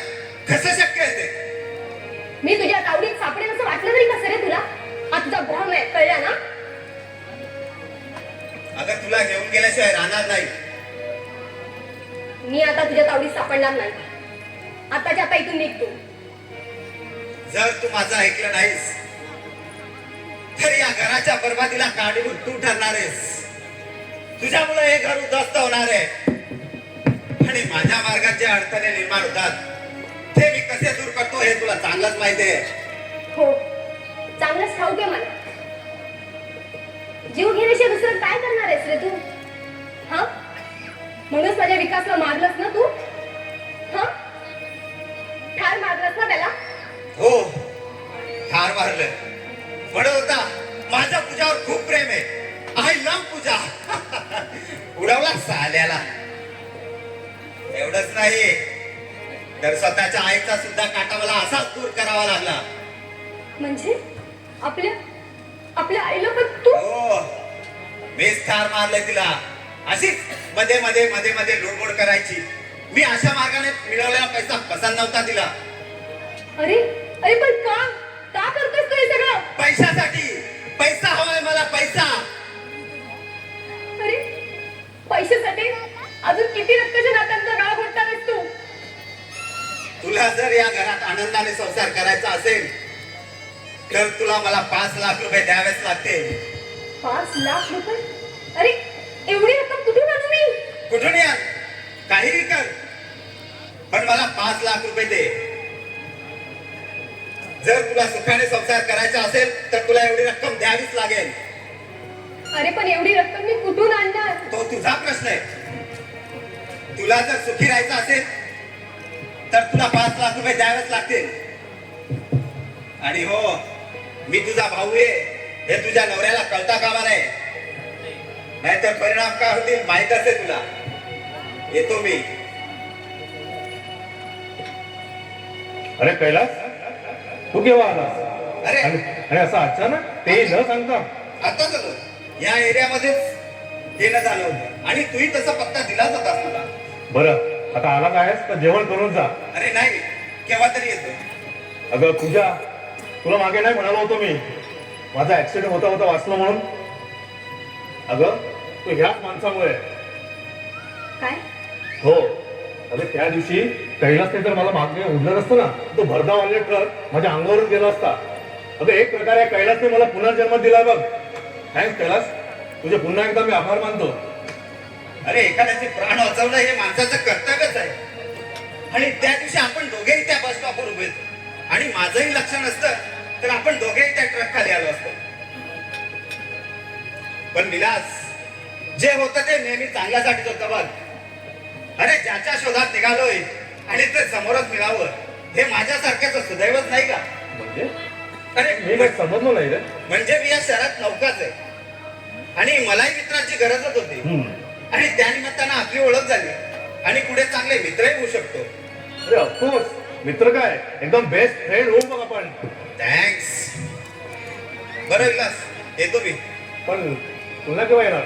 कसं शक्य आहे ते? मी तुझ्या तावडीत सापडेल असं वाटलं तरी कसं रे तुला? हा तुझा भ्रम आहे, कळलं ना? अगं तुला घेऊन गेल्याशिवाय राहणार नाही. मी आता तुझ्या तावडीत सापडणार नाही. आताच्या आता इथून निघ तू. जर तू माझं ऐकलं नाहीस तर या घराच्या बर्बादीला काढून तू ठरणार आहेस. तुझ्यामुळे हे घर उद्ध्वस्त होणार आहे आणि माझ्या मार्गात जे अडथळे निर्माण होतात ते मी कसे दूर करतो हे तुला चांगलंच माहिती आहे. हो, चांगलंच ठाऊक आहे मला. जीव घेण्याशिवाय दुसरं काय करणार आहेस रे तू? हा, म्हणूनच माझ्या विकासला मारलंस ना तू? हा, ठार मारलंस ना त्याला? हो, ठार मारलं. म्हणत होता माझ्या पूजावर खूप प्रेम आहे, आय लव्ह पूजा. उडवला साल्याला. एवढंच नाही तर स्वतःच्या आईचा सुद्धा काटा मला असाच दूर करावा लागला. म्हणजे आपल्या आईला पण तू? हो, मीच ठार मारलंय तिला. अशीच मध्ये मध्ये मध्ये मध्ये लुडबुड करायची. मी अशा मार्गाने मिळवलेला पैसा पसंत नव्हता तिला. अरे अरे पण का करतोस तू हे सगळं? पैशासाठी. पैसा हवाय मला, पैसा. अरे पैशासाठी अजून किती रक्ताच्या नात्यांचा गाळ घोटणार आहेस तू? तुला जर या घरात आनंदाने संसार करायचा असेल तर तुला मला 5 लाख रुपये द्यावेच लागतील. 5 लाख रुपये? अरे एवढी रक्कम कुठून आणू मी? कुठून या, काहीही कर, पण मला 5 लाख रुपये दे. जर तुला सुखाने संसार करायचा असेल तर तुला एवढी रक्कम द्यावीच लागेल. अरे पण एवढी रक्कम मी कुठून आणणार? तो तुझा प्रश्न आहे. तुला जर सुखी राहायचं असेल तर तुला 5 लाख रुपये द्यावेच लागतील. आणि हो, मी तुझा भाऊ आहे हे तुझ्या नवऱ्याला कळता कामा नये, नाहीतर परिणाम काय होतील माहित असेल तुला. येतो मी. अरे कैलास, तू केव्हा आलास? अरे आणि असं अचानक ते न सांगता? आता झालं, या एरियामध्येच येणं झालं होतं आणि तूही तसा पत्ता दिलाच होतास तुला. बरं, आता आला काय तर जेवण करून जा. अरे नाही, केव्हा तरी येतो. अगं पूजा, तुला मागे नाही म्हणालो होतो मी माझा ऍक्सिडेंट होता वाचलो म्हणून. अगं तू ह्याच माणसामुळे. काय? हो, अगं त्या दिवशी कैलासने जर मला मागे उडलं नसतं ना, तो भरधाव आलेला ट्रक माझ्या अंगावरून गेला असता. अगं एक प्रकारे कैलासने मला पुनर्जन्म दिलाय बघ. थँक्स कैलास, तुझे पुन्हा एकदा मी आभार मानतो. अरे एखाद्याचे प्राण वाचवणं हे माणसाचं कर्तव्यच आहे. आणि त्या दिवशी आपण दोघेही त्या बस स्टॉपवर उभे होतो आणि माझंही लक्ष नसतं तर आपण दोघेही त्या ट्रक खाली आलो असतो. पण विलास, जे होतं ते नेहमी चांगल्यासाठीच होतं बघ. अरे ज्याच्या शोधात निघालोय आणि ते समोरच मिळावं हे माझ्यासारख्याच सुदैवच नाही का? म्हणजे अरे मी काही समजलो नाही रे. म्हणजे मी या शहरात नौकाच आहे आणि मलाही मित्राची गरजच होती आणि त्या निमित्तानं आपली ओळख झाली आणि पुढे चांगले मित्रही होऊ शकतो. अरे ऑफकोर्स, मित्र काय, एकदम बेस्ट फ्रेंड होऊ बघ आपण. थँक्स. बरं विलास, येतो मी. पण तुला केव्हा येणार?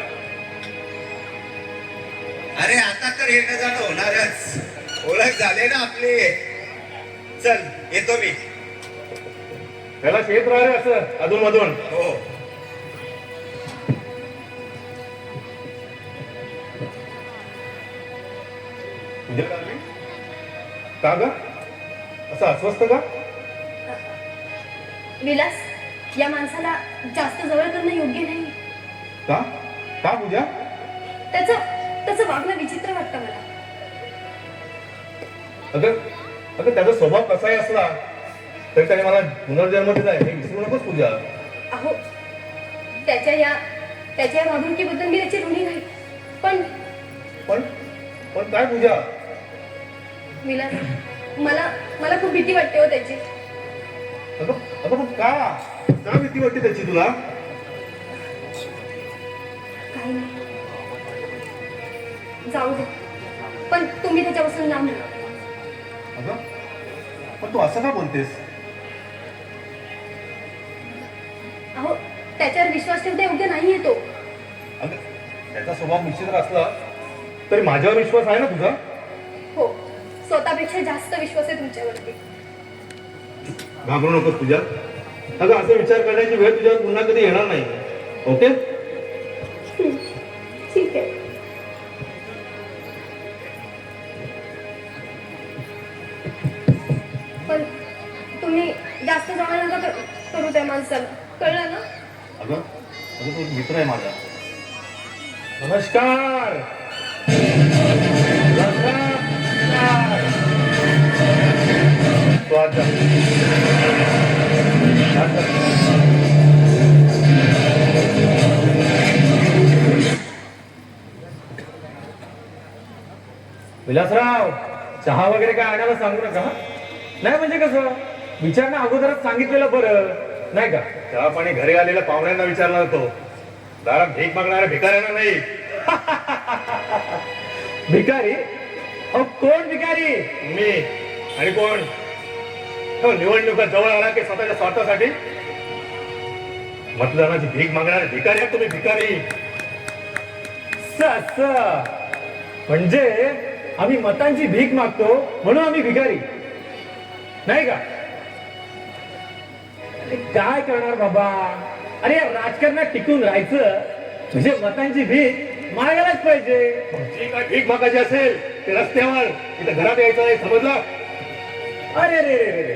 अरे आता तर येणं जाणं होणारच, ओळख झाली ना आपली. चल येतो मी. त्याला शेत राहा रे असं अधून मधून. हो. का ग असं अस्वस्थ का? विलास, या माणसाला जास्त जवळ करणं योग्य नाही. का का पूजा? त्याचं वागणं विचित्र वाटतं मला. अगं त्याचा स्वभाव कसाही असला तरी त्याने मला पुनर्जन्म दिलाय हे विसरू नकोस पूजा. अहो, त्याच्या या वागणुकीबद्दल मी त्याची ऋणी नाही. पण पण काय पूजा? विलास, मला खूप भीती वाटते हो त्याची. अगं पण का भीती वाटते त्याची तुला? काही नाही. जाऊ दे, पण तुम्ही त्याच्यापासून लांब राहा. अगं पण तू असं का बोलतेस? अहो, त्याच्यावर विश्वास ठेवता योग्य नाहीये तो. अगं त्याचा स्वभाव निश्चित असला तरी माझ्यावर विश्वास आहे ना तुझा? हो, स्वतःपेक्षा जास्त विश्वास आहे तुमच्यावरती. घाबरू नकोस तुझ्या. अगं असं विचार करण्याची वेळ तुझ्यावर पुन्हा कधी येणार नाही. ओके? ठीक आहे. पण तुम्ही जास्त जवळ नका करू त्या माणसाला, कळलं ना? अगं अगं तो मित्र आहे माझा. नमस्कार. तो आज जा. आज जा. विलासराव, चहा वगैरे काय आणायला सांगू नका हं? नाही म्हणजे कसं, विचारणं अगोदरच सांगितलेलं बरं नाही का? चहा पाणी घरी आलेल्या पाहुण्यांना विचारणार होतो, दारात भीक मागणाऱ्या भिकाऱ्यांना नाही. भिकारी? अहो कोण भिकारी? मी आणि कोण? तो निवडणुका जवळ आला की स्वतःच्या स्वार्थासाठी मतदानाची भीक मागणारे भिकारी आहात तुम्ही, भिकारी. असं म्हणजे आम्ही मतांची भीक मागतो म्हणून आम्ही भिकारी नाही का? अरे काय करणार बाबा? अरे या राजकारणात टिकून राहायचं म्हणजे मतांची भीक मागायलाच पाहिजे. जी काय भीक मागायची असेल ते रस्त्यावर, इथं घरात यायचं नाही, समजलं? अरे रे रे रे,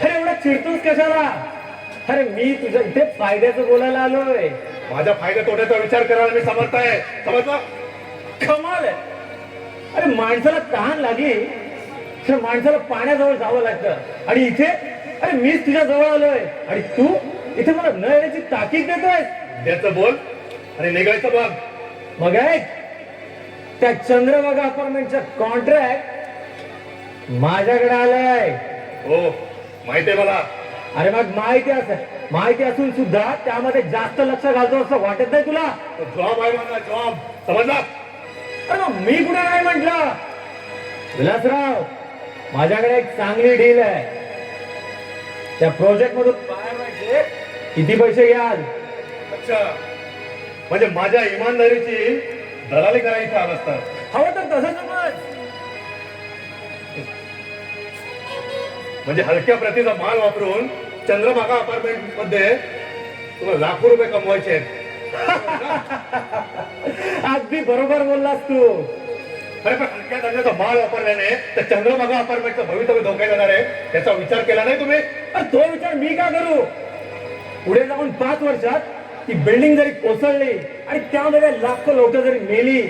अरे एवढा चिडतोस कशाला? अरे मी तुझ्या इथे फायद्याचं बोलायला आलोय. माझ्या फायदा तोट्याचा विचार करायला मी समर्थ आहे, समजलं? कमाल आहे. अरे माणसाला तहान लागली तर माणसाला पाण्याजवळ जावं लागतं आणि इथे अरे मीच तुझ्या जवळ आलोय आणि तू इथे मला न येण्याची ताकीद देतोय. द्यायचं बोल आणि निघायचं बघ. मग ऐक, त्या चंद्रभागा अपार्टमेंटचा कॉन्ट्रॅक्ट माझ्याकडे आलाय. हो माहितीये मला. अरे मग माहिती असून सुद्धा त्यामध्ये जास्त लक्ष घालतो असं वाटत नाही तुला? जॉब आहे माझा, जॉब, समजला? अरे मग मी कुठे नाही म्हटलं. विलासराव, माझ्याकडे एक चांगली डील आहे. त्या प्रोजेक्ट मधून बाहेर व्हायचे किती पैसे घ्याल? अच्छा, म्हणजे माझ्या इमानदारीची दलाली करायची आलं असतं. हवं तर तसं समज. म्हणजे हलक्या प्रतीचा माल वापरून चंद्रभागा अपार्टमेंट मध्ये तुला लाखो रुपये कमवायचे आहेत. अगदी बरोबर बोललास तू. अरे पण हलक्या दर्जाचा माल वापरल्याने त्या चंद्रभागा अपार्टमेंटचं भवितव्य धोक्यात येणार आहे, त्याचा विचार केला नाही तुम्ही? अरे तो विचार मी का करू? पुढे जाऊन 5 वर्षात ती बिल्डिंग जरी कोसळली आणि त्यामध्ये लाखो लोक जरी मेली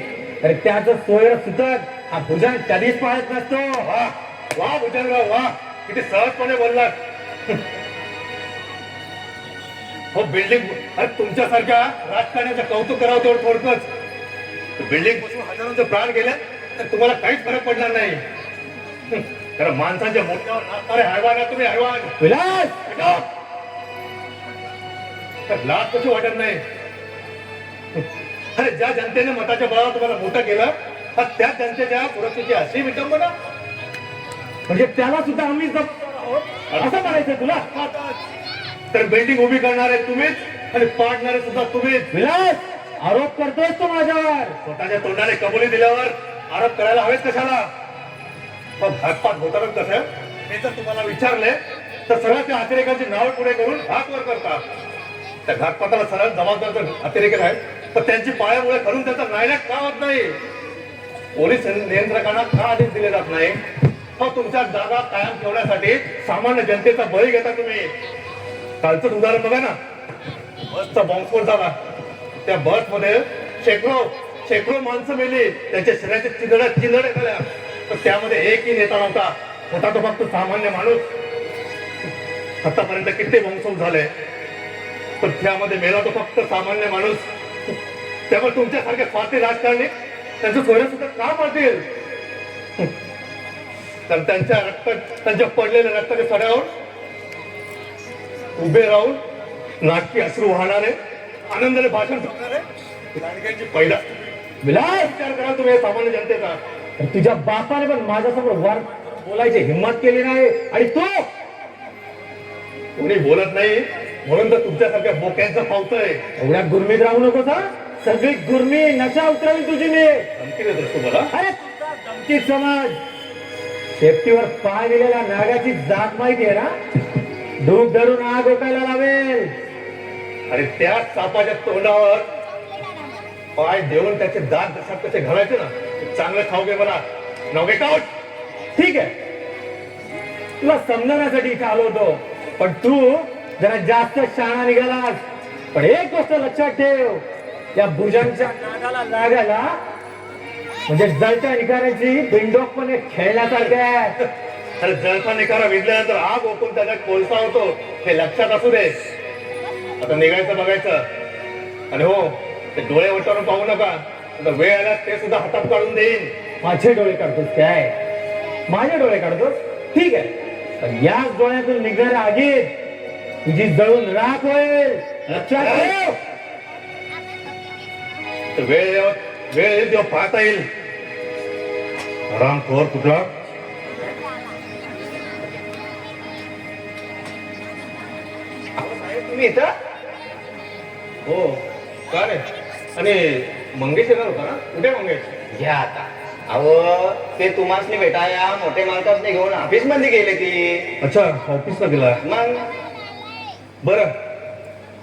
तर त्याचं सोयर सुतक हा भुजंग कधीच पाळत नसतो. वा वा भुजंगराव वा, किती सहजपणे बोललात. हो बिल्डिंग, अरे तुमच्यासारख्या राजकारण्याचं कौतुक करावं तेवढं थोडकंच. बिल्डिंग पासून हजारांचे प्राण गेले तर तुम्हाला काहीच फरक पडणार नाही. कारण माणसाच्या मोठ्यावर नाचणारे हैवान आहे तुम्ही, हैवान. विलास, तर लाज कशी वाटत नाही? अरे ज्या जनतेने मताच्या बळावर तुम्हाला मोठं केलं त्याच जनतेच्या सुरक्षेची अशी विटंबना. म्हणजे त्याला सुद्धा आम्ही जबाबदार आहोत असं म्हणायचं तुला? तर बिल्डिंग उभी करणारे तुम्हीच आणि पाडणारे सुद्धा तुम्हीच. विलास, आरोप करतोय तो माझ्यावर. स्वतःच्या तोंडाने कबुली दिल्यावर आरोप करायला हवेत कशाला? पण घातपात होताना कसं हे जर तुम्हाला विचारले तर सरळ त्या अतिरेकांची नाव पुढे करून हात वर करता. त्या घातपाताला सरळ जबाबदार जर अतिरेक आहेत तर त्यांची पायामुळे करून त्याचा नायनाट का होत नाही? पोलीस नियंत्रकांना का आदेश दिले जात नाही? तुमच्या जागा कायम ठेवण्यासाठी सामान्य जनतेचा बळी घेता तुम्ही. कालचं उदाहरण बघा ना, बसचा बॉम्बस्फोट झाला, त्या बस मध्ये शेकडो माणसं मेली, त्यांच्या शरीराच्या चिंधड्या झाल्या, तर त्यामध्ये एकही नेता नव्हता, होता तो फक्त सामान्य माणूस. आतापर्यंत किती बॉम्बस्फोट झाले पण त्यामध्ये मेला तो फक्त सामान्य माणूस. त्यामुळे तुमच्यासारखे स्वार्थी राजकारणी त्यांचं सोयरे सुद्धा का पाडतील? तर त्यांच्या पडलेल्या रक्ताच्या सड्यावर उभे राहून नाटकी अश्रू वाहणारे, आनंदाने भाषण करणारे लाडक्यांची पैदा विलास विचार करा तुम्ही सामान्य जनतेचा. तर तुझ्या बापाने पण माझ्यासमोर वर बोलायची हिंमत केली नाही आणि तू कोणी बोलत नाही म्हणून तर तुमच्यासारख्या बोक्यांचं पावतंय. एवढ्या गुरमीत राहू नकोस हा. सगळी गुरमी नशा उतरवी तुझी मी. धमकी देत असतो मला. अरे तुझा धमकी समज. शेपटीवर पाय दिलेल्या नागाची जात माहिती आहे ना? धूप धरून आग ओकायला लावेल. आणि त्या सापाच्या तोंडावर पाय देऊन त्याचे दात जशात कसे घालायचे ना ते चांगलं खाऊ घे मला. नाव घे काउट. ठीक आहे, तुला समजवण्यासाठी इथे आलो होतो, पण तू जरा जास्त शहाणा निघालास. पण एक गोष्ट लक्षात ठेव, या भुजांच्या नादाला लागायला म्हणजे जळत्या निकाराची बिंडोकपणे खेळण्यासारखं आहे. अरे जळता निकारा विजल्यानंतर आग ओकून त्याचा कोळसा होतो हे लक्षात असू दे. आता निघायचं बघायचं. आणि हो, ते डोळे वटारून पाहू नका. आता वेळ आला ते सुद्धा हातात काढून देईन. माझे डोळे काढतोस काय? माझे डोळे काढतोस? ठीक आहे, पण याच डोळ्यातून निघणाऱ्या आगीत तुझी जळून राख होईल. लक्षात ठेव. तर वेळ येईल तेव्हा पाहता येईल. आरामखोर कुठला. तुम्ही इथं हो का रे. आणि मंगेश येणार होता ना. कुठे मंगेश. घ्या आता. अहो ते तुम्हासनी भेटाया मोठे मालकासनी घेऊन ऑफिस मध्ये गेले ती. अच्छा, ऑफिसला गेला. मग बरं,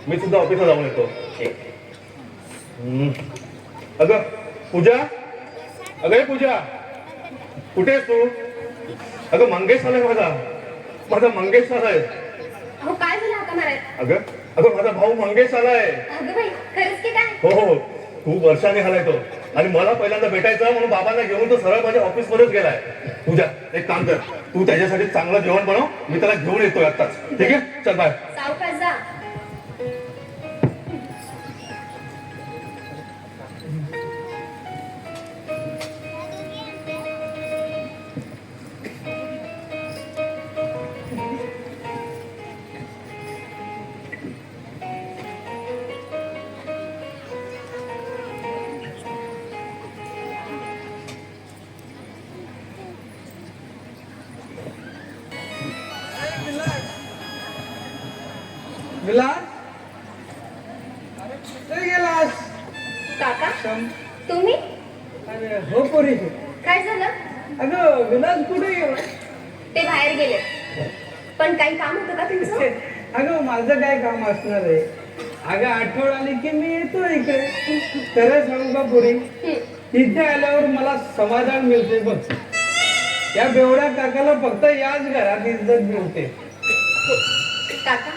मी सुद्धा ऑफिसला जाऊन येतो. ठीक. अगं पूजा, अगं हे पूजा, कुठे आहेस तू. अगं मंगेश आलाय माझा मंगेश आलाय. अहो काय झालं आता मारायला? अगं माझा भाऊ मंगेश आलाय. अगं बाई, खरंच की काय? हो, खूप वर्षांनी आलाय तो. आणि मला पहिल्यांदा भेटायचा म्हणून बाबांना घेऊन तो सरळ माझ्या ऑफिस मध्येच गेलाय. पूजा, एक काम कर, तू त्याच्यासाठी चांगलं जेवण बनव. मी त्याला घेऊन येतोय आत्ताच. ठीक आहे, चल बाय. सावकाश जा. विलास, अरे कुठे गेलास. काका, तुम्ही अरे हो पोरी. काय झालं? अगं विलास कुठे गेला. ते बाहेर गेले. पण काही काम होतं का तुमचं? अगं माझं काय काम असणार आहे. अगं आठवड आली की मी येतो इकडे. खरं सांगू का पोरी, इथे आल्यावर मला समाधान मिळते बघ. या बेवड्या काकाला फक्त याच घरात इज्जत मिळते. काका,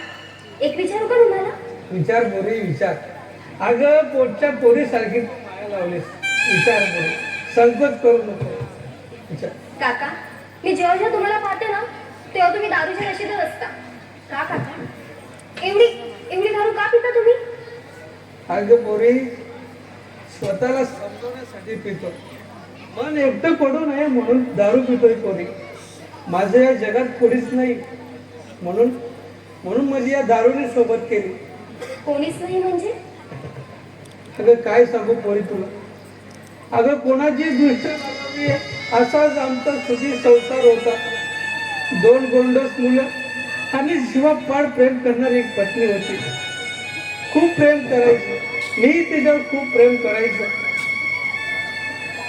एक विचारू का तुम्हाला? विचार पोरी विचार. अगं पोटच्या पोरीसारखी माया लावलीस. विचार पोरी, संकोच करू नको. विचार. काका, मी जेव्हा जेव्हा तुम्हाला पाहते ना तेव्हा तुम्ही दारूच्या नशेतच असता. का काका? एवढी दारू का पिता तुम्ही? अगं पोरी, स्वतःला समजवण्यासाठी पितो. मन एकटं पडू नये म्हणून दारू पितोय पोरी. माझं या जगात कोणीच नाही म्हणून माझी या दारूने सोबत केली. कोणीच नाही म्हणजे? अगं काय सांगू पोरी तुला. अगं कोणाची दृष्ट लागावी असाच आमचा सुखी संसार होता. 2 गोंडस मुलं आणि शिवापाड प्रेम करणारी एक पत्नी होती. खूप प्रेम करायची. मी तिच्यावर खूप प्रेम करायचं.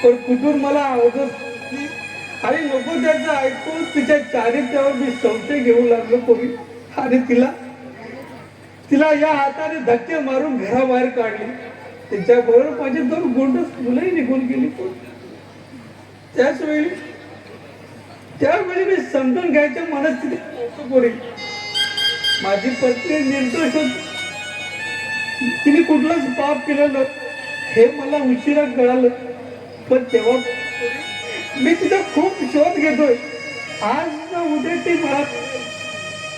पण कुठून मला आवडत आणि नको त्याचं ऐकून तिच्या चारित्र्यावर मी संशय घेऊ लागलो पोरी. आणि तिला या हाताने धक्के मारून घराबाहेर काढले. तिच्याबरोबर माझे 2 गोंडस मुलंही निघून गेली. त्यावेळी मी समजून घ्यायच्या मनस्थितीत नव्हतो पोरी. माझी पत्नी निर्दोष होती. तिने कुठलंच पाप केलं नव्हतं हे मला उशिरा कळालं. पण तेव्हा मी तिचा खूप शोध घेतोय. आज ना उद्या ती मला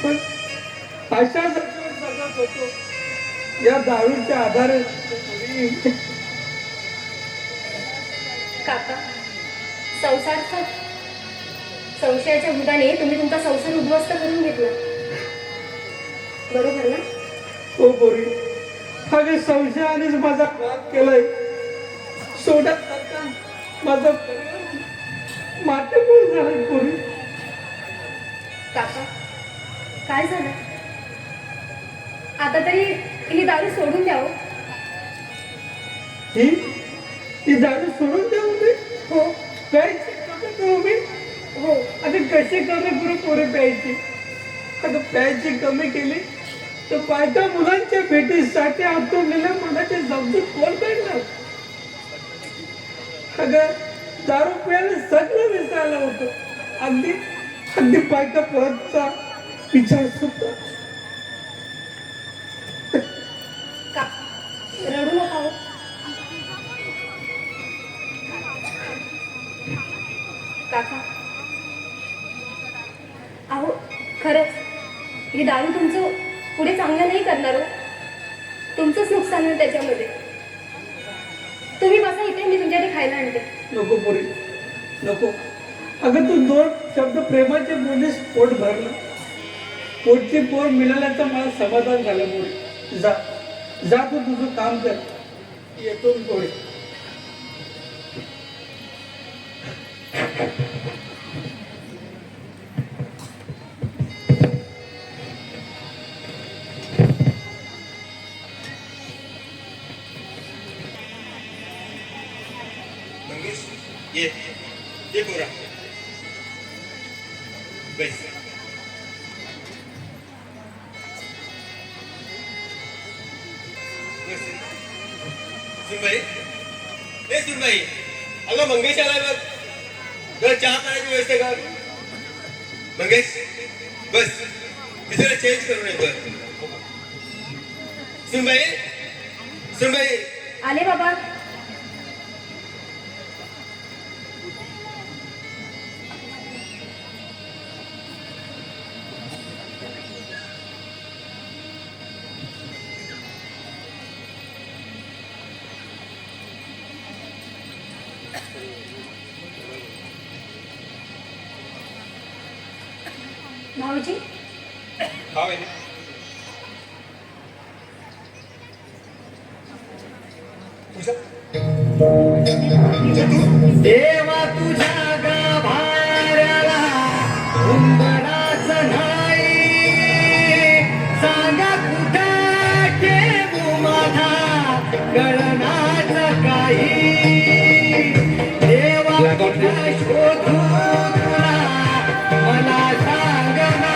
पण अशाच होतो या दारूच्या आधारे. काका, संशयाच्या भूताने तुम्ही तुमचा संसार उद्ध्वस्त करून घेतला, बरोबर ना? हो पोरी, अगं संशयानेच माझा घात केलाय. सोडत नका माझं मातेपूर झालं पोरी. काका काय झालं आता तरी ही दारू सोडून द्यावं. ही दारू सोडून देऊ मी? हो प्यायची कमी करू मी? हो आता कशी कमी करू पोरी प्यायची? आता प्यायची कमी केली तर बायका मुलांच्या भेटीसाठी आतुरलेल्या मनाची समजूत कोण काढणार? अगं दारू प्यायला सगळं विसरायला होतं. अगदी अगदी बायका परतचा विचार सुद्धा. का रडू नका हो. काका अहो खरंच ही दारू तुमचं पुढे चांगलं नाही करणार हो. तुमचंच नुकसान होईल त्याच्यामध्ये. तुम्ही बसा इथे मी तुमच्यासाठी खायला आणते. नको पोरी नको. अगं तू दोन शब्द प्रेमाचे बोललीस पोट भरलं. पोटची पोर मिळाल्याचं मला समाधान झालं पोरी. जा जा तू तुझं काम कर. येतो मी पोरी. ये पोरा बस. सुनबाई ए सुनबाई अगं मंगेश आलाय बघ. जरा चहा पाण्याची व्यवस्था कर. मंगेश बस मी जरा चेंज करून येतो. सुनबाई सुनबाई आले बाबा. भाऊजी हा वहिनी. देवा तुझ्या गाभाऱ्याला उंबराच नाही. सांगा कुठे ठेवू माझा गळनाच काही. देवा कुठे शोधू तुला मला सांग ना.